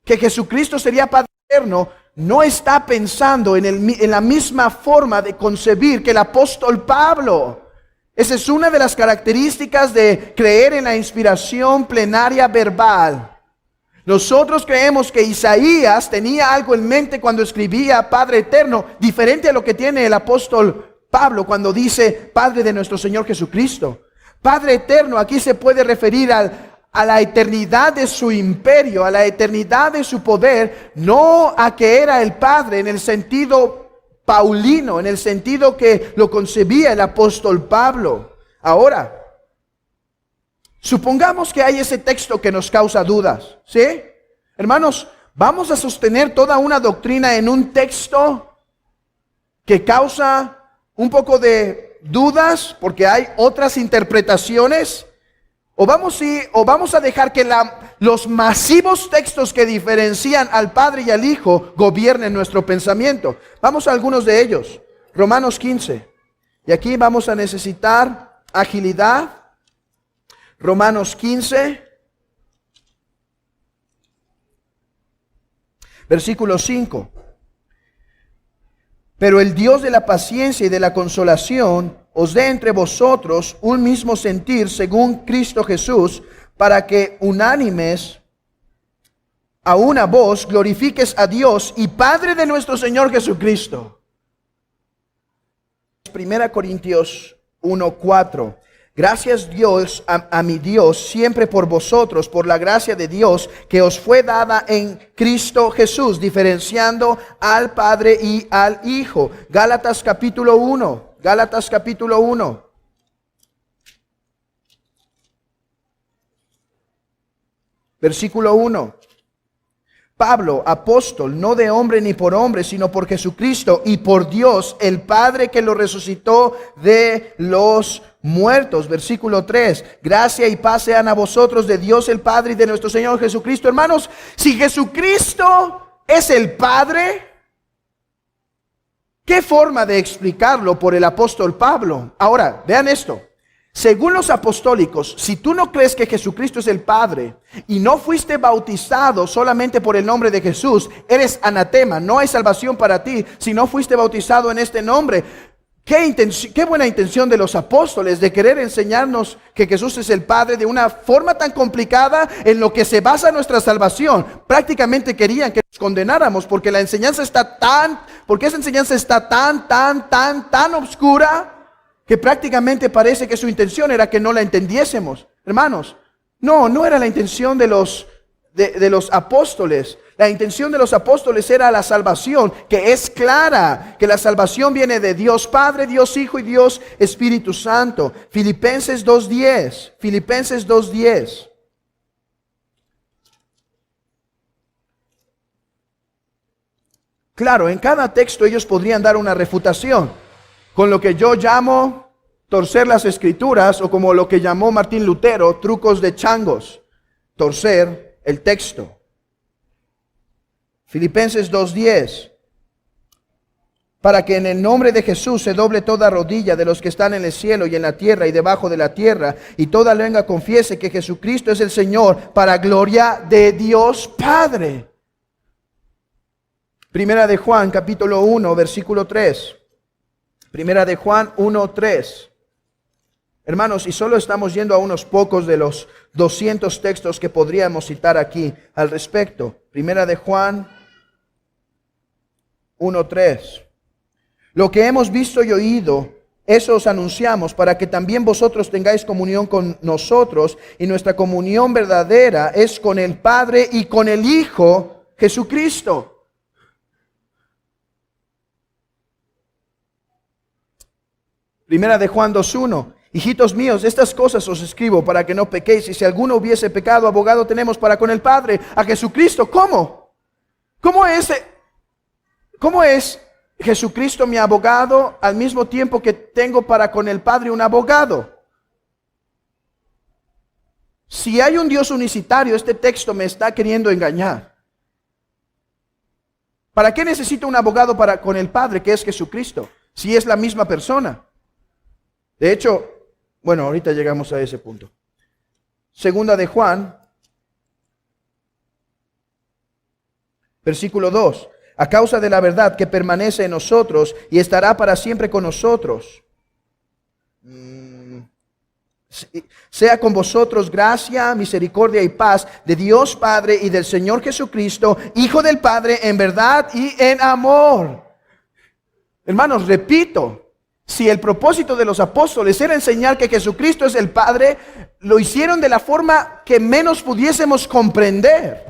S1: que Jesucristo sería Padre eterno, no está pensando en la misma forma de concebir que el apóstol Pablo. Esa es una de las características de creer en la inspiración plenaria verbal. Nosotros creemos que Isaías tenía algo en mente cuando escribía Padre eterno, diferente a lo que tiene el apóstol Pablo cuando dice Padre de nuestro Señor Jesucristo. Padre eterno aquí se puede referir a la eternidad de su imperio, a la eternidad de su poder, no a que era el Padre en el sentido paulino, en el sentido que lo concebía el apóstol Pablo. Ahora, supongamos que hay ese texto que nos causa dudas, ¿sí? Hermanos, vamos a sostener toda una doctrina en un texto que causa un poco de dudas porque hay otras interpretaciones. O vamos a dejar que los masivos textos que diferencian al Padre y al Hijo gobiernen nuestro pensamiento. Vamos a algunos de ellos. Romanos 15. Y aquí vamos a necesitar agilidad. Romanos 15. Versículo 5. Pero el Dios de la paciencia y de la consolación os dé entre vosotros un mismo sentir según Cristo Jesús, para que unánimes a una voz glorifiques a Dios y Padre de nuestro Señor Jesucristo. 1 Corintios 1:4. Gracias Dios a mi Dios siempre por vosotros, por la gracia de Dios que os fue dada en Cristo Jesús, diferenciando al Padre y al Hijo. Gálatas capítulo 1. Gálatas capítulo 1. Versículo 1. Pablo, apóstol, no de hombre ni por hombre, sino por Jesucristo y por Dios, el Padre que lo resucitó de los muertos. Versículo 3. Gracia y paz sean a vosotros de Dios el Padre y de nuestro Señor Jesucristo. Hermanos, si Jesucristo es el Padre, ¿qué forma de explicarlo por el apóstol Pablo? Ahora, vean esto. Según los apostólicos, si tú no crees que Jesucristo es el Padre y no fuiste bautizado solamente por el nombre de Jesús, eres anatema, no hay salvación para ti si no fuiste bautizado en este nombre. Qué buena intención de los apóstoles de querer enseñarnos que Jesús es el Padre de una forma tan complicada en lo que se basa nuestra salvación. Prácticamente querían que nos condenáramos porque esa enseñanza está tan oscura que prácticamente parece que su intención era que no la entendiésemos. Hermanos, no era la intención de los apóstoles. La intención de los apóstoles era la salvación, que es clara, que la salvación viene de Dios Padre, Dios Hijo y Dios Espíritu Santo. Filipenses 2:10. Filipenses 2:10. Claro, en cada texto ellos podrían dar una refutación, con lo que yo llamo torcer las escrituras, o como lo que llamó Martín Lutero, trucos de changos, torcer el texto. Filipenses 2:10. Para que en el nombre de Jesús se doble toda rodilla de los que están en el cielo y en la tierra y debajo de la tierra, y toda lengua confiese que Jesucristo es el Señor, para gloria de Dios Padre. Primera de Juan, capítulo 1, versículo 3. Primera de Juan 1:3. Hermanos, y solo estamos yendo a unos pocos de los 200 textos que podríamos citar aquí al respecto. Primera de Juan 1:3. Lo que hemos visto y oído eso os anunciamos, para que también vosotros tengáis comunión con nosotros, y nuestra comunión verdadera es con el Padre y con el Hijo Jesucristo. Primera de Juan 2:1. Hijitos míos, estas cosas os escribo para que no pequéis, y si alguno hubiese pecado, abogado tenemos para con el Padre, a Jesucristo. ¿Cómo? ¿Cómo es Jesucristo mi abogado al mismo tiempo que tengo para con el Padre un abogado? Si hay un Dios unicitario, este texto me está queriendo engañar. ¿Para qué necesito un abogado para con el Padre, que es Jesucristo, si es la misma persona? De hecho, bueno, ahorita llegamos a ese punto. Segunda de Juan, versículo 2. A causa de la verdad que permanece en nosotros y estará para siempre con nosotros. Sea con vosotros gracia, misericordia y paz de Dios Padre y del Señor Jesucristo, Hijo del Padre, en verdad y en amor. Hermanos, repito, si el propósito de los apóstoles era enseñar que Jesucristo es el Padre, lo hicieron de la forma que menos pudiésemos comprender.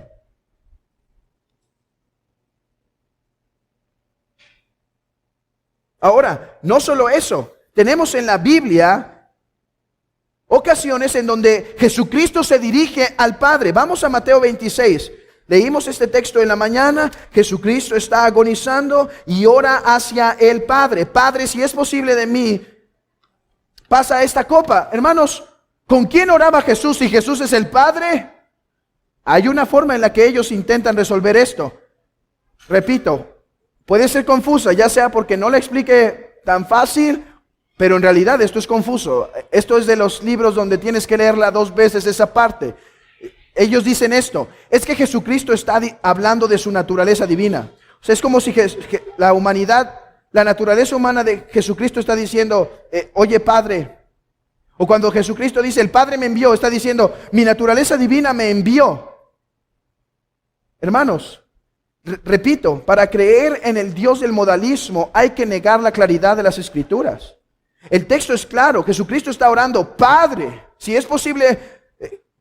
S1: Ahora, no solo eso, tenemos en la Biblia ocasiones en donde Jesucristo se dirige al Padre. Vamos a Mateo 26. Leímos este texto en la mañana. Jesucristo está agonizando y ora hacia el Padre. Padre, si es posible de mí, pasa esta copa. Hermanos, ¿con quién oraba Jesús si Jesús es el Padre? Hay una forma en la que ellos intentan resolver esto. Repito, puede ser confusa, ya sea porque no la explique tan fácil, pero en realidad esto es confuso. Esto es de los libros donde tienes que leerla 2 veces esa parte. Ellos dicen esto, es que Jesucristo está hablando de su naturaleza divina. O sea, es como si la humanidad, la naturaleza humana de Jesucristo está diciendo, oye Padre. O cuando Jesucristo dice, el Padre me envió, está diciendo, mi naturaleza divina me envió. Hermanos, repito, para creer en el Dios del modalismo hay que negar la claridad de las Escrituras. El texto es claro, Jesucristo está orando, Padre, si es posible,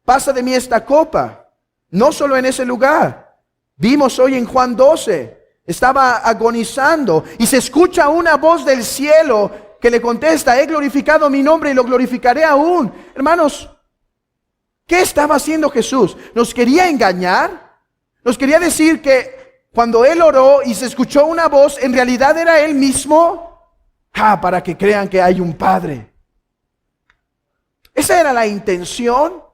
S1: pasa de mí esta copa. No solo en ese lugar. Vimos hoy en Juan 12, estaba agonizando y se escucha una voz del cielo que le contesta, he glorificado mi nombre y lo glorificaré aún. Hermanos, ¿qué estaba haciendo Jesús? ¿Nos quería engañar? ¿Nos quería decir que cuando Él oró y se escuchó una voz, en realidad era Él mismo? Para que crean que hay un Padre. ¿Esa era la intención?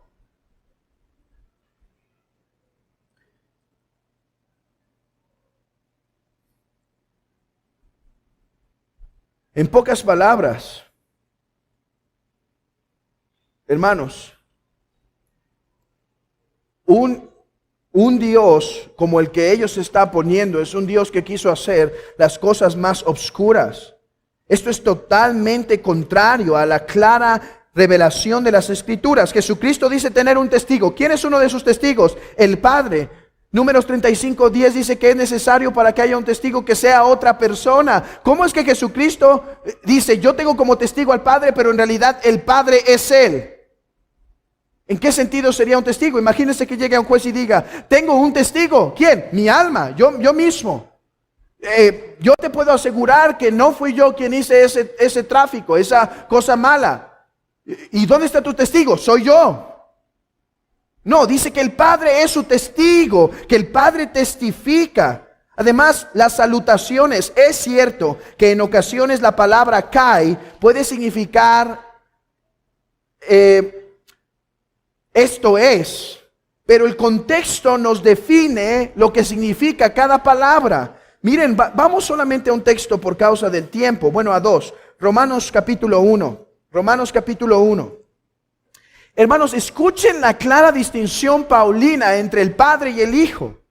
S1: En pocas palabras, hermanos, un Dios como el que ellos se está poniendo es un Dios que quiso hacer las cosas más obscuras. Esto es totalmente contrario a la clara revelación de las Escrituras. Jesucristo dice tener un testigo. ¿Quién es uno de sus testigos? El Padre. Números 35:10 dice que es necesario para que haya un testigo que sea otra persona. ¿Cómo es que Jesucristo dice, yo tengo como testigo al Padre, pero en realidad el Padre es Él? ¿En qué sentido sería un testigo? Imagínense que llegue a un juez y diga, tengo un testigo. ¿Quién? Mi alma, yo mismo. Yo te puedo asegurar que no fui yo quien hice ese tráfico, esa cosa mala. ¿Y dónde está tu testigo? Soy yo. No, dice que el Padre es su testigo, que el Padre testifica. Además, las salutaciones, es cierto que en ocasiones la palabra kai puede significar esto es, pero el contexto nos define lo que significa cada palabra. Miren, vamos solamente a un texto por causa del tiempo, bueno, a 2, Romanos capítulo 1, Romanos capítulo 1. Hermanos, escuchen la clara distinción paulina entre el Padre y el Hijo.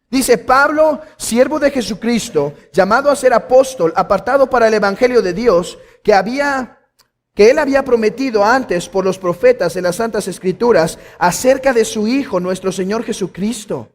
S1: Dice Pablo, siervo de Jesucristo, llamado a ser apóstol, apartado para el evangelio de Dios, que él había prometido antes por los profetas en las Santas Escrituras, acerca de su Hijo, nuestro Señor Jesucristo,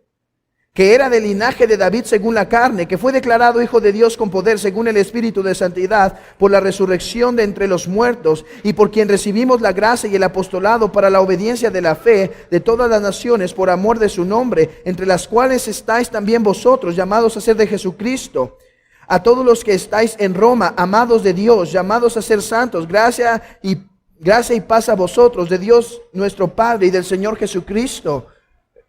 S1: que era del linaje de David según la carne, que fue declarado Hijo de Dios con poder según el Espíritu de santidad por la resurrección de entre los muertos, y por quien recibimos la gracia y el apostolado para la obediencia de la fe de todas las naciones por amor de su nombre, entre las cuales estáis también vosotros, llamados a ser de Jesucristo. A todos los que estáis en Roma, amados de Dios, llamados a ser santos, gracia y paz a vosotros, de Dios nuestro Padre y del Señor Jesucristo.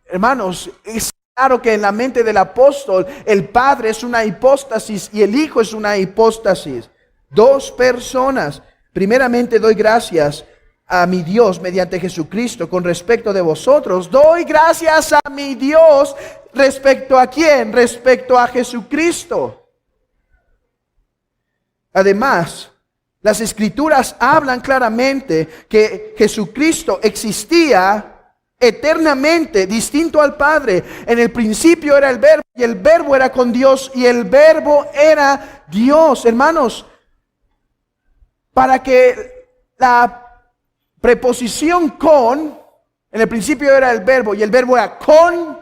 S1: Hermanos, es claro que en la mente del apóstol el Padre es una hipóstasis y el Hijo es una hipóstasis. Dos personas. Primeramente doy gracias a mi Dios mediante Jesucristo con respecto de vosotros. Doy gracias a mi Dios respecto a quién, respecto a Jesucristo. Además, las Escrituras hablan claramente que Jesucristo existía eternamente, distinto al Padre. En el principio era el Verbo, y el Verbo era con Dios, y el Verbo era Dios. Hermanos, para que la preposición con, en el principio era el Verbo, y el Verbo era con,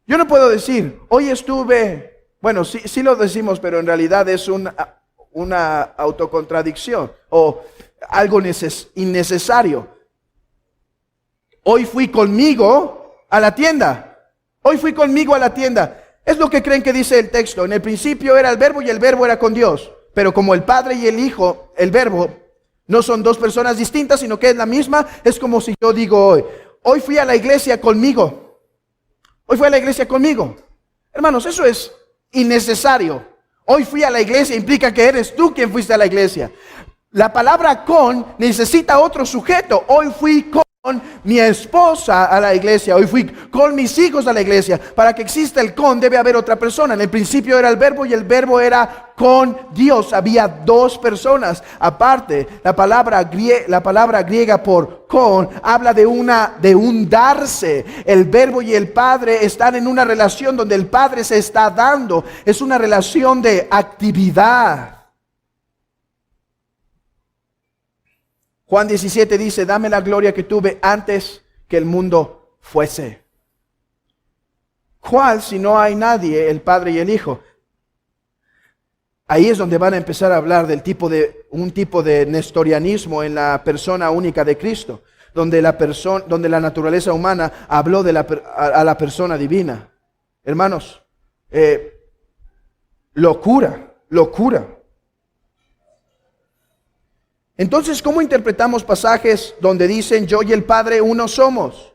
S1: yo no puedo decir, hoy estuve, bueno, sí lo decimos, pero en realidad es una autocontradicción o algo innecesario. Hoy fui conmigo a la tienda. Hoy fui conmigo a la tienda. Es lo que creen que dice el texto. En el principio era el Verbo y el Verbo era con Dios. Pero como el Padre y el Hijo, el Verbo, no son dos personas distintas, sino que es la misma, es como si yo digo hoy fui a la iglesia conmigo. Hoy fui a la iglesia conmigo. Hermanos, eso es innecesario. Hoy fui a la iglesia implica que eres tú quien fuiste a la iglesia. La palabra con necesita otro sujeto. Hoy fui con mi esposa a la iglesia. Hoy fui con mis hijos a la iglesia. Para que exista el con debe haber otra persona. En el principio era el Verbo y el Verbo era con Dios. Había dos personas. Aparte, la palabra griega por con habla de un darse. El Verbo y el Padre están en una relación donde el Padre se está dando. Es una relación de actividad. Juan 17 dice, dame la gloria que tuve antes que el mundo fuese. ¿Cuál si no hay nadie, el Padre y el Hijo? Ahí es donde van a empezar a hablar un tipo de nestorianismo en la persona única de Cristo, donde la naturaleza humana habló a la persona divina. Hermanos, locura. Entonces, ¿cómo interpretamos pasajes donde dicen yo y el Padre uno somos?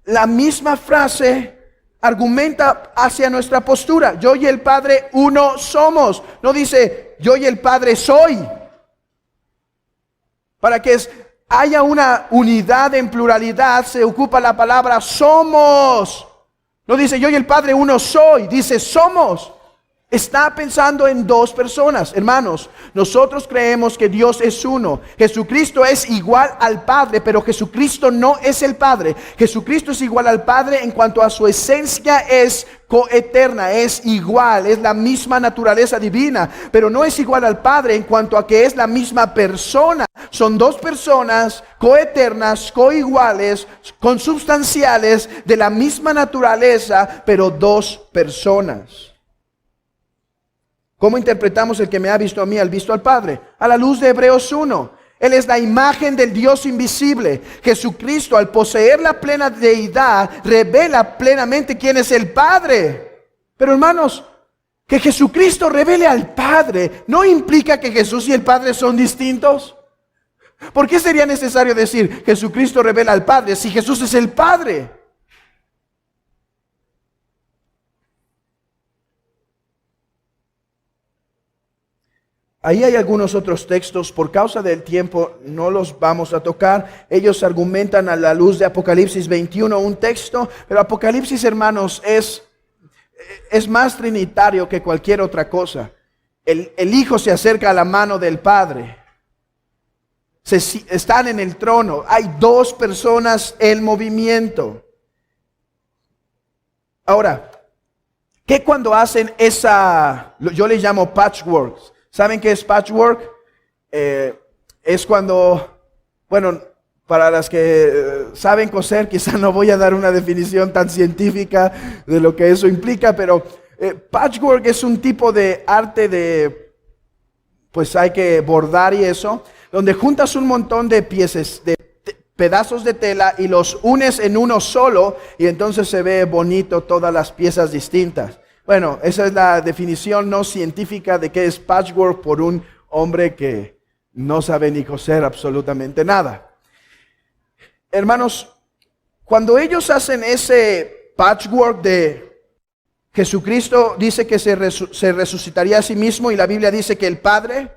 S1: La misma frase argumenta hacia nuestra postura. Yo y el Padre uno somos. No dice yo y el Padre soy. Para que haya una unidad en pluralidad se ocupa la palabra somos. No dice yo y el Padre uno soy. Dice somos. Está pensando en dos personas. Hermanos, nosotros creemos que Dios es uno. Jesucristo es igual al Padre, pero Jesucristo no es el Padre. Jesucristo es igual al Padre en cuanto a su esencia es coeterna, es igual, es la misma naturaleza divina, pero no es igual al Padre en cuanto a que es la misma persona. Son dos personas coeternas, coiguales, consubstanciales, de la misma naturaleza, pero dos personas. ¿Cómo interpretamos el que me ha visto a mí, al visto al Padre? A la luz de Hebreos 1. Él es la imagen del Dios invisible. Jesucristo, al poseer la plena deidad, revela plenamente quién es el Padre. Pero hermanos, que Jesucristo revele al Padre, ¿no implica que Jesús y el Padre son distintos? ¿Por qué sería necesario decir Jesucristo revela al Padre si Jesús es el Padre? Ahí hay algunos otros textos, por causa del tiempo no los vamos a tocar. Ellos argumentan a la luz de Apocalipsis 21 un texto, pero Apocalipsis, hermanos, es más trinitario que cualquier otra cosa. El Hijo se acerca a la mano del Padre. Están en el trono. Hay dos personas en movimiento. Ahora, ¿qué cuando hacen yo le llamo patchwork? ¿Saben qué es patchwork? Es cuando, bueno, para las que saben coser, quizá no voy a dar una definición tan científica de lo que eso implica, pero patchwork es un tipo de arte de, pues hay que bordar y eso, donde juntas un montón de piezas, de pedazos de tela y los unes en uno solo y entonces se ve bonito todas las piezas distintas. Bueno, esa es la definición no científica de qué es patchwork por un hombre que no sabe ni coser absolutamente nada. Hermanos, cuando ellos hacen ese patchwork de Jesucristo dice que se resucitaría a sí mismo y la Biblia dice que el Padre,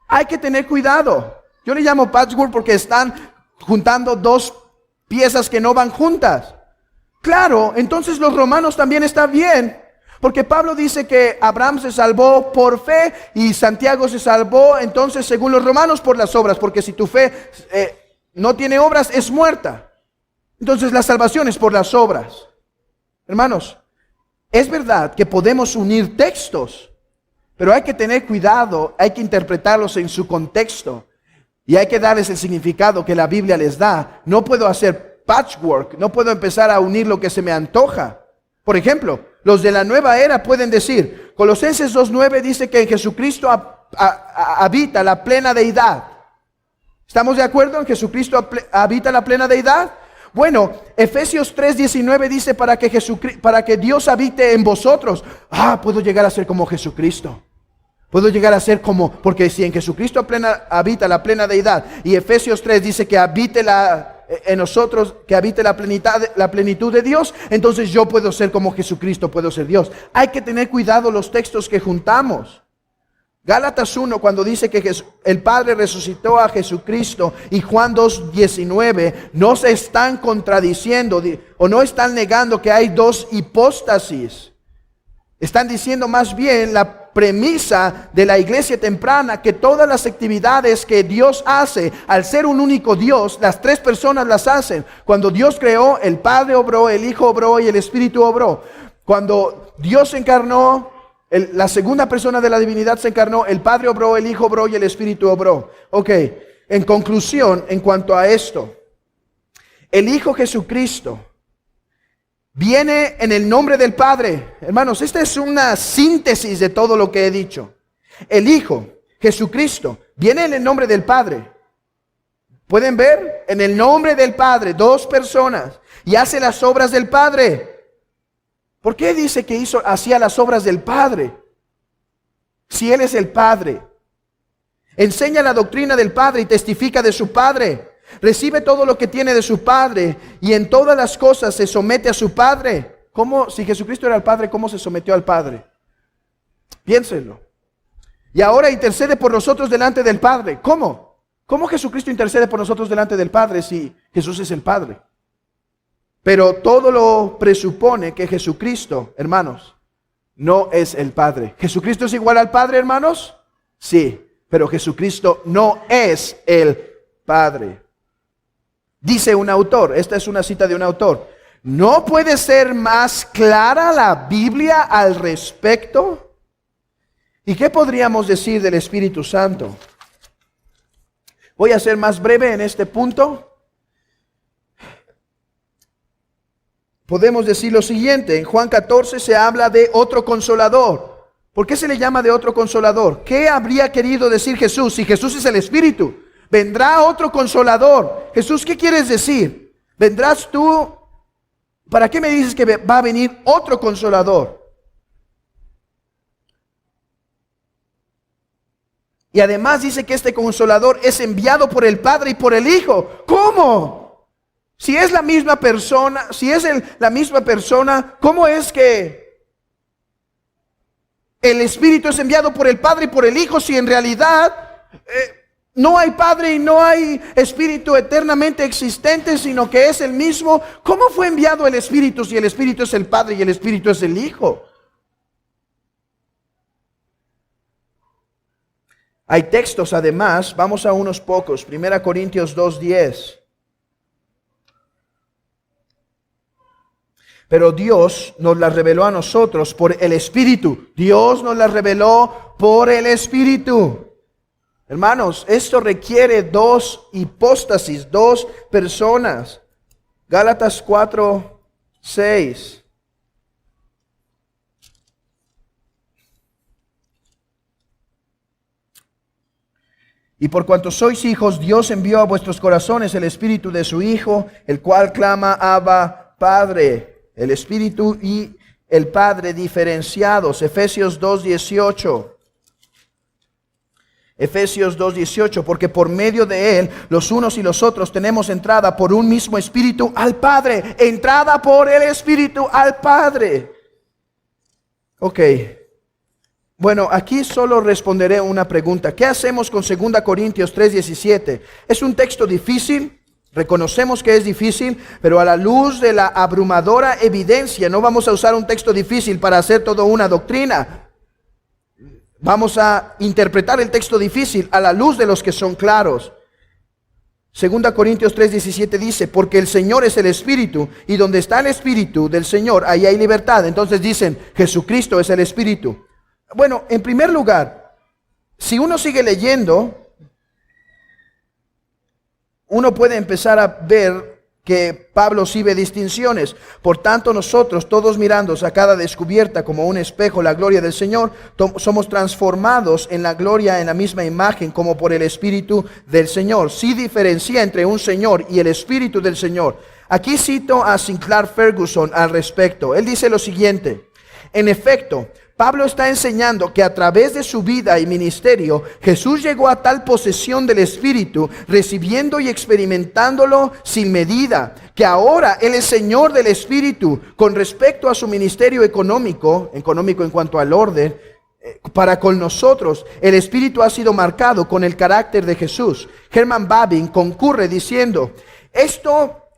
S1: hay que tener cuidado. Yo le llamo patchwork porque están juntando dos piezas que no van juntas. Claro, entonces los romanos también están bien, porque Pablo dice que Abraham se salvó por fe y Santiago se salvó entonces según los romanos por las obras, porque si tu fe no tiene obras es muerta. Entonces la salvación es por las obras. Hermanos, es verdad que podemos unir textos, pero hay que tener cuidado, hay que interpretarlos en su contexto. Y hay que darles el significado que la Biblia les da. No puedo hacer patchwork, no puedo empezar a unir lo que se me antoja. Por ejemplo, los de la nueva era pueden decir, Colosenses 2:9 dice que en Jesucristo habita la plena deidad. ¿Estamos de acuerdo en Jesucristo habita la plena deidad? Bueno, Efesios 3:19 dice para que Dios habite en vosotros. Puedo llegar a ser como Jesucristo. Puedo llegar a ser como, porque si en Jesucristo habita la plena deidad, y Efesios 3 dice que habite en nosotros, que habite la plenitud de Dios, entonces yo puedo ser como Jesucristo, puedo ser Dios. Hay que tener cuidado los textos que juntamos. Gálatas 1, cuando dice que el Padre resucitó a Jesucristo, y Juan 2:19, no se están contradiciendo o no están negando que hay dos hipóstasis. Están diciendo más bien la premisa de la iglesia temprana, que todas las actividades que Dios hace, al ser un único Dios, las tres personas las hacen. Cuando Dios creó, el Padre obró, el Hijo obró y el Espíritu obró. Cuando Dios se encarnó, la segunda persona de la divinidad se encarnó, el Padre obró, el Hijo obró y el Espíritu obró. Ok, en conclusión, en cuanto a esto, el Hijo Jesucristo viene en el nombre del Padre. Hermanos, esta es una síntesis de todo lo que he dicho. El Hijo, Jesucristo, viene en el nombre del Padre. ¿Pueden ver? En el nombre del Padre, dos personas. Y hace las obras del Padre. ¿Por qué dice que hacía las obras del Padre? Si Él es el Padre. Enseña la doctrina del Padre y testifica de su Padre. Recibe todo lo que tiene de su Padre y en todas las cosas se somete a su Padre. ¿Cómo? Si Jesucristo era el Padre, ¿cómo se sometió al Padre? Piénsenlo. Y ahora intercede por nosotros delante del Padre. ¿Cómo? ¿Cómo Jesucristo intercede por nosotros delante del Padre si Jesús es el Padre? Pero todo lo presupone que Jesucristo, hermanos, no es el Padre. ¿Jesucristo es igual al Padre, hermanos? Sí, pero Jesucristo no es el Padre. Dice un autor, esta es una cita de un autor, ¿no puede ser más clara la Biblia al respecto? ¿Y qué podríamos decir del Espíritu Santo? Voy a ser más breve en este punto. Podemos decir lo siguiente, en Juan 14 se habla de otro consolador. ¿Por qué se le llama de otro consolador? ¿Qué habría querido decir Jesús si Jesús es el Espíritu? Vendrá otro consolador. Jesús, ¿qué quieres decir? ¿Vendrás tú? ¿Para qué me dices que va a venir otro consolador? Y además dice que este consolador es enviado por el Padre y por el Hijo. ¿Cómo? Si es la misma persona, la misma persona, ¿cómo es que el Espíritu es enviado por el Padre y por el Hijo si en realidad no hay Padre y no hay Espíritu eternamente existente, sino que es el mismo? ¿Cómo fue enviado el Espíritu si el Espíritu es el Padre y el Espíritu es el Hijo? Hay textos además, vamos a unos pocos. 1 Corintios 2:10. Pero Dios nos las reveló a nosotros por el Espíritu. Dios nos las reveló por el Espíritu. Hermanos, esto requiere dos hipóstasis, dos personas. Gálatas 4:6. Y por cuanto sois hijos, Dios envió a vuestros corazones el Espíritu de su Hijo, el cual clama, Abba, Padre. El Espíritu y el Padre diferenciados. Efesios 2:18. Efesios 2:18, porque por medio de Él, los unos y los otros tenemos entrada por un mismo Espíritu al Padre. Entrada por el Espíritu al Padre. Ok. Bueno, aquí solo responderé una pregunta. ¿Qué hacemos con 2 Corintios 3:17? Es un texto difícil, reconocemos que es difícil, pero a la luz de la abrumadora evidencia, no vamos a usar un texto difícil para hacer toda una doctrina. Vamos a interpretar el texto difícil a la luz de los que son claros. 2 Corintios 3:17 dice, porque el Señor es el Espíritu, y donde está el Espíritu del Señor, ahí hay libertad. Entonces dicen, Jesucristo es el Espíritu. Bueno, en primer lugar, si uno sigue leyendo, uno puede empezar a ver que Pablo sí ve distinciones. Por tanto, nosotros, todos mirando a cada descubierta como un espejo la gloria del Señor, somos transformados en la gloria, en la misma imagen, como por el Espíritu del Señor. Sí diferencia entre un Señor y el Espíritu del Señor. Aquí cito a Sinclair Ferguson al respecto. Él dice lo siguiente: en efecto, Pablo está enseñando que a través de su vida y ministerio, Jesús llegó a tal posesión del Espíritu, recibiendo y experimentándolo sin medida, que ahora Él es Señor del Espíritu. Con respecto a su ministerio económico en cuanto al orden, para con nosotros, el Espíritu ha sido marcado con el carácter de Jesús. Herman Babbing concurre diciendo,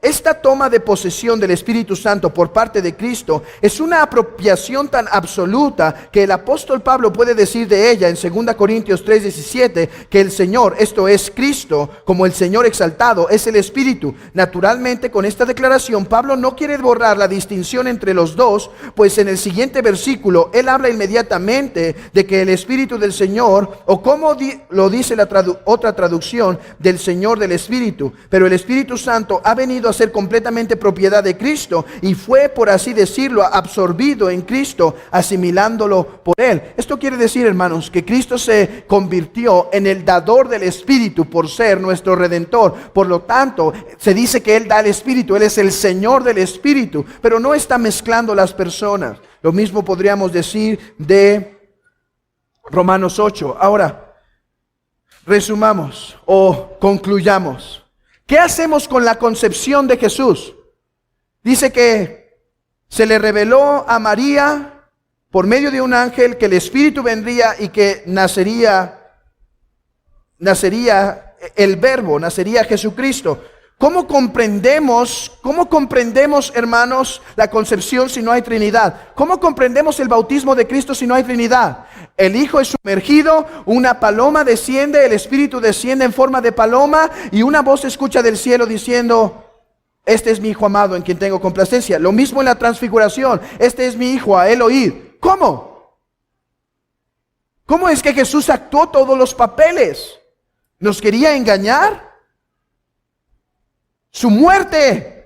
S1: esta toma de posesión del Espíritu Santo por parte de Cristo es una apropiación tan absoluta que el apóstol Pablo puede decir de ella en 2 Corintios 3:17 que el Señor, esto es Cristo, como el Señor exaltado, es el Espíritu. Naturalmente, con esta declaración, Pablo no quiere borrar la distinción entre los dos, pues en el siguiente versículo, él habla inmediatamente de que el Espíritu del Señor, o como lo dice la otra traducción, del Señor del Espíritu. Pero el Espíritu Santo ha venido a ser completamente propiedad de Cristo y fue, por así decirlo, absorbido en Cristo, asimilándolo por Él. Esto quiere decir, hermanos, que Cristo se convirtió en el dador del Espíritu por ser nuestro Redentor. Por lo tanto, se dice que Él da el Espíritu, Él es el Señor del Espíritu, pero no está mezclando las personas. Lo mismo podríamos decir de Romanos 8. Ahora, resumamos o concluyamos. ¿Qué hacemos con la concepción de Jesús? Dice que se le reveló a María por medio de un ángel que el Espíritu vendría y que nacería el Verbo, nacería Jesucristo. ¿Cómo comprendemos, hermanos, la concepción si no hay Trinidad? ¿Cómo comprendemos el bautismo de Cristo si no hay Trinidad? El Hijo es sumergido, una paloma desciende, el Espíritu desciende en forma de paloma y una voz se escucha del cielo diciendo, este es mi Hijo amado en quien tengo complacencia. Lo mismo en la transfiguración, este es mi Hijo, a Él oíd. ¿Cómo? ¿Cómo es que Jesús actuó todos los papeles? ¿Nos quería engañar? Su muerte.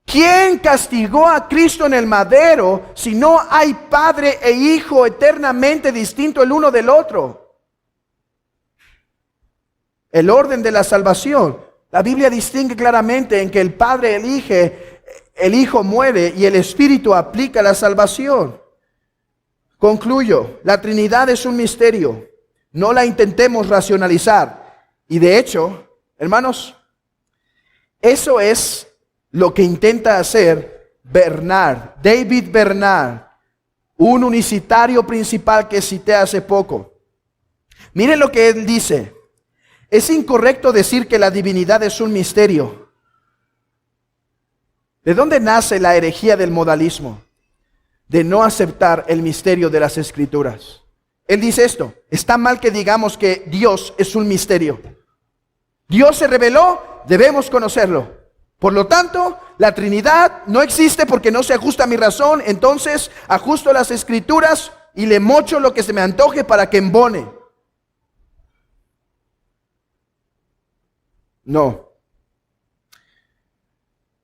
S1: ¿Quién castigó a Cristo en el madero si no hay Padre e Hijo eternamente distintos el uno del otro? El orden de la salvación. La Biblia distingue claramente en que el Padre elige, el Hijo muere y el Espíritu aplica la salvación. Concluyo, la Trinidad es un misterio. No la intentemos racionalizar. Y de hecho, hermanos, eso es lo que intenta hacer David Bernard, un unicitario principal que cité hace poco. Miren lo que él dice. Es incorrecto decir que la divinidad es un misterio. ¿De dónde nace la herejía del modalismo? De no aceptar el misterio de las Escrituras. Él dice esto: está mal que digamos que Dios es un misterio. Dios se reveló, debemos conocerlo. Por lo tanto, la Trinidad no existe porque no se ajusta a mi razón, entonces ajusto las Escrituras y le mocho lo que se me antoje para que embone. No.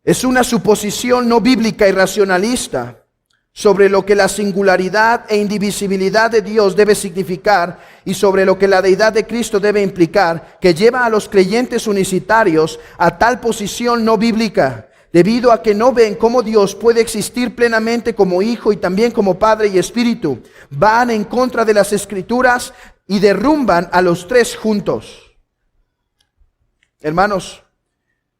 S1: Es una suposición no bíblica y racionalista sobre lo que la singularidad e indivisibilidad de Dios debe significar y sobre lo que la deidad de Cristo debe implicar, que lleva a los creyentes unicitarios a tal posición no bíblica, debido a que no ven cómo Dios puede existir plenamente como Hijo y también como Padre y Espíritu. Van en contra de las Escrituras y derrumban a los tres juntos. Hermanos,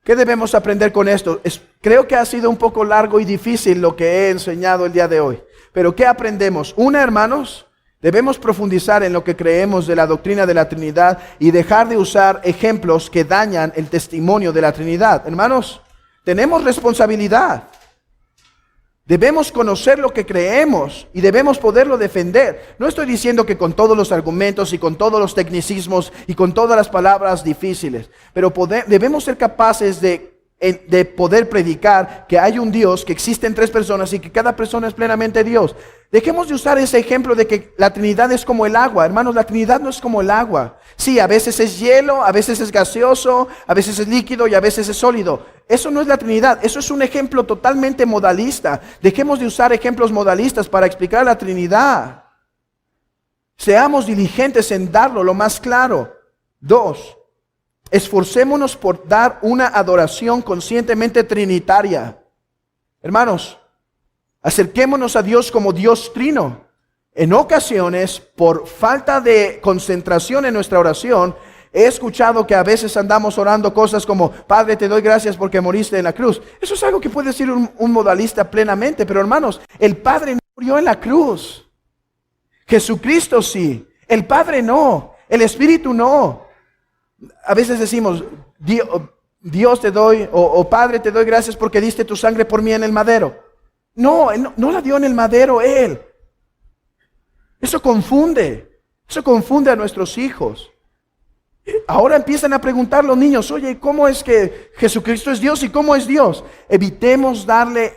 S1: ¿qué debemos aprender con esto? Creo que ha sido un poco largo y difícil lo que he enseñado el día de hoy. Pero ¿qué aprendemos? Una, hermanos, debemos profundizar en lo que creemos de la doctrina de la Trinidad y dejar de usar ejemplos que dañan el testimonio de la Trinidad. Hermanos, tenemos responsabilidad. Debemos conocer lo que creemos y debemos poderlo defender. No estoy diciendo que con todos los argumentos y con todos los tecnicismos y con todas las palabras difíciles, pero debemos ser capaces de poder predicar que hay un Dios, que existen tres personas y que cada persona es plenamente Dios. Dejemos de usar ese ejemplo de que la Trinidad es como el agua. Hermanos, la Trinidad no es como el agua. Sí, a veces es hielo, a veces es gaseoso, a veces es líquido y a veces es sólido. Eso no es la Trinidad, eso es un ejemplo totalmente modalista. Dejemos de usar ejemplos modalistas para explicar la Trinidad. Seamos diligentes en darlo lo más claro. 2. Esforcémonos por dar una adoración conscientemente trinitaria. Hermanos, acerquémonos a Dios como Dios trino. En ocasiones, por falta de concentración en nuestra oración, he escuchado que a veces andamos orando cosas como: Padre, te doy gracias porque moriste en la cruz. Eso es algo que puede decir un modalista plenamente, pero hermanos, el Padre no murió en la cruz. Jesucristo sí, el Padre no, el Espíritu no. A veces decimos: Dios te doy, o Padre te doy gracias porque diste tu sangre por mí en el madero. No, Él no la dio en el madero Él. Eso confunde a nuestros hijos. Ahora empiezan a preguntar los niños: oye, ¿cómo es que Jesucristo es Dios y cómo es Dios? Evitemos darle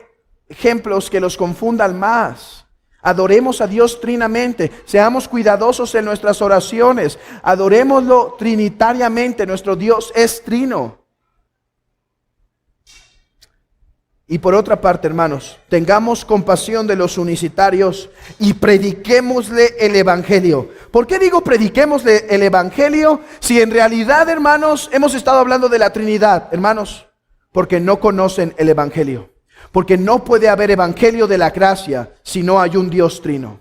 S1: ejemplos que los confundan más. Adoremos a Dios trinamente, seamos cuidadosos en nuestras oraciones, adorémoslo trinitariamente, nuestro Dios es trino. Y por otra parte, hermanos, tengamos compasión de los unicitarios y prediquémosle el Evangelio. ¿Por qué digo prediquémosle el Evangelio? Si en realidad, hermanos, hemos estado hablando de la Trinidad, hermanos, porque no conocen el Evangelio. Porque no puede haber evangelio de la gracia si no hay un Dios trino.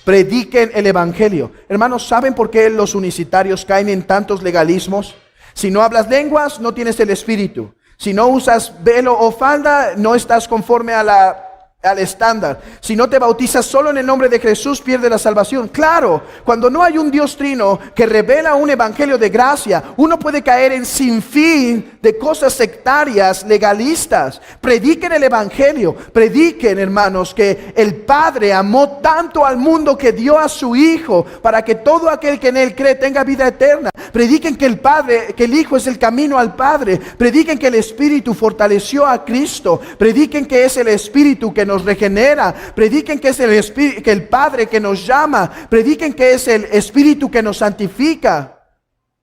S1: Prediquen el evangelio. Hermanos, ¿saben por qué los unicitarios caen en tantos legalismos? Si no hablas lenguas, no tienes el Espíritu. Si no usas velo o falda, no estás conforme al estándar. Si no te bautizas solo en el nombre de Jesús, pierdes la salvación. Claro, cuando no hay un Dios trino que revela un evangelio de gracia, uno puede caer en sinfín de cosas sectarias, legalistas. Prediquen el evangelio, prediquen, hermanos, que el Padre amó tanto al mundo que dio a su Hijo para que todo aquel que en Él cree tenga vida eterna. Prediquen que el Hijo es el camino al Padre. Prediquen que el Espíritu fortaleció a Cristo. Prediquen que es el Espíritu que nos regenera. Prediquen que es que el Padre que nos llama. Prediquen que es el Espíritu que nos santifica.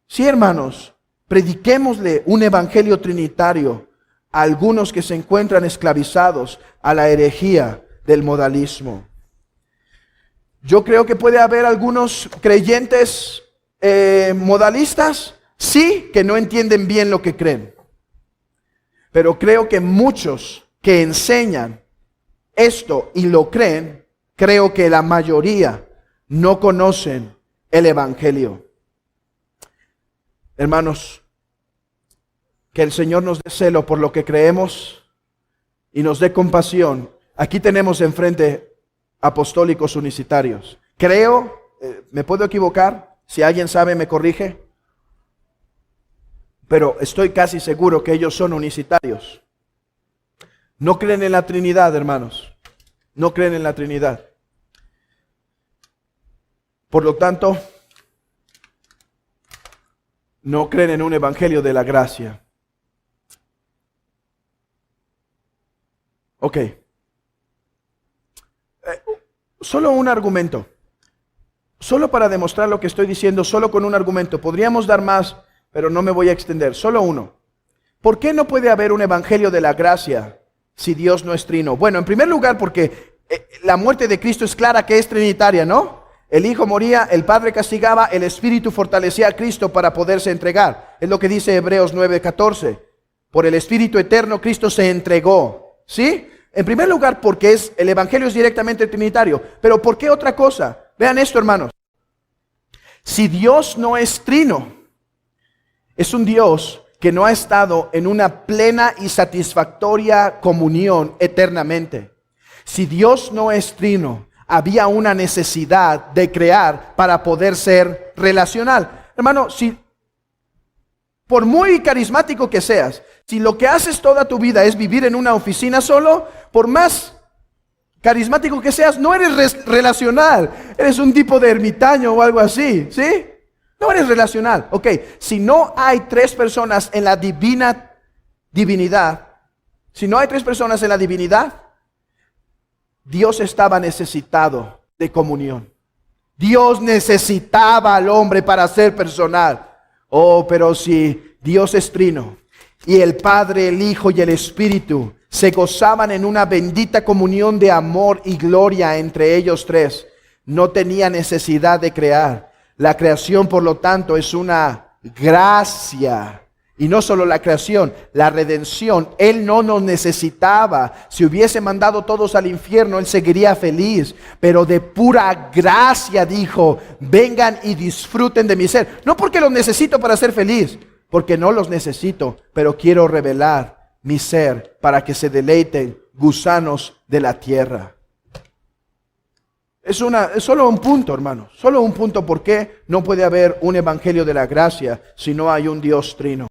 S1: Sí, hermanos, prediquémosle un evangelio trinitario a algunos que se encuentran esclavizados a la herejía del modalismo. Yo creo que puede haber algunos creyentes modalistas, sí, que no entienden bien lo que creen. Pero creo que muchos que enseñan esto y lo creen, creo que la mayoría no conocen el evangelio. Hermanos, que el Señor nos dé celo por lo que creemos y nos dé compasión. Aquí tenemos enfrente apostólicos unicitarios. Creo, me puedo equivocar, si alguien sabe me corrige, pero estoy casi seguro que ellos son unicitarios. No creen en la Trinidad, hermanos. No creen en la Trinidad. Por lo tanto, no creen en un evangelio de la gracia. Ok. Solo un argumento. Solo para demostrar lo que estoy diciendo, solo con un argumento. Podríamos dar más, pero no me voy a extender. Solo uno. ¿Por qué no puede haber un evangelio de la gracia si Dios no es trino? Bueno, en primer lugar porque la muerte de Cristo es clara que es trinitaria, ¿no? El Hijo moría, el Padre castigaba, el Espíritu fortalecía a Cristo para poderse entregar. Es lo que dice Hebreos 9:14. Por el Espíritu eterno Cristo se entregó, ¿sí? En primer lugar porque el evangelio es directamente trinitario. Pero ¿por qué otra cosa? Vean esto, hermanos. Si Dios no es trino, es un Dios que no ha estado en una plena y satisfactoria comunión eternamente. Si Dios no es trino, había una necesidad de crear para poder ser relacional. Hermano, si por muy carismático que seas, si lo que haces toda tu vida es vivir en una oficina solo, por más carismático que seas, no eres relacional. Eres un tipo de ermitaño o algo así, ¿sí? No eres relacional. Ok, si no hay tres personas en la divinidad, si no hay tres personas en la divinidad, Dios estaba necesitado de comunión. Dios necesitaba al hombre para ser personal. Oh, pero si Dios es trino y el Padre, el Hijo y el Espíritu se gozaban en una bendita comunión de amor y gloria entre ellos tres, no tenía necesidad de crear. La creación, por lo tanto, es una gracia. Y no solo la creación, la redención. Él no nos necesitaba. Si hubiese mandado todos al infierno, Él seguiría feliz. Pero de pura gracia dijo, vengan y disfruten de mi ser. No porque los necesito para ser feliz, porque no los necesito, pero quiero revelar mi ser para que se deleiten gusanos de la tierra. Es solo un punto, hermanos. Solo un punto por qué no puede haber un evangelio de la gracia si no hay un Dios trino.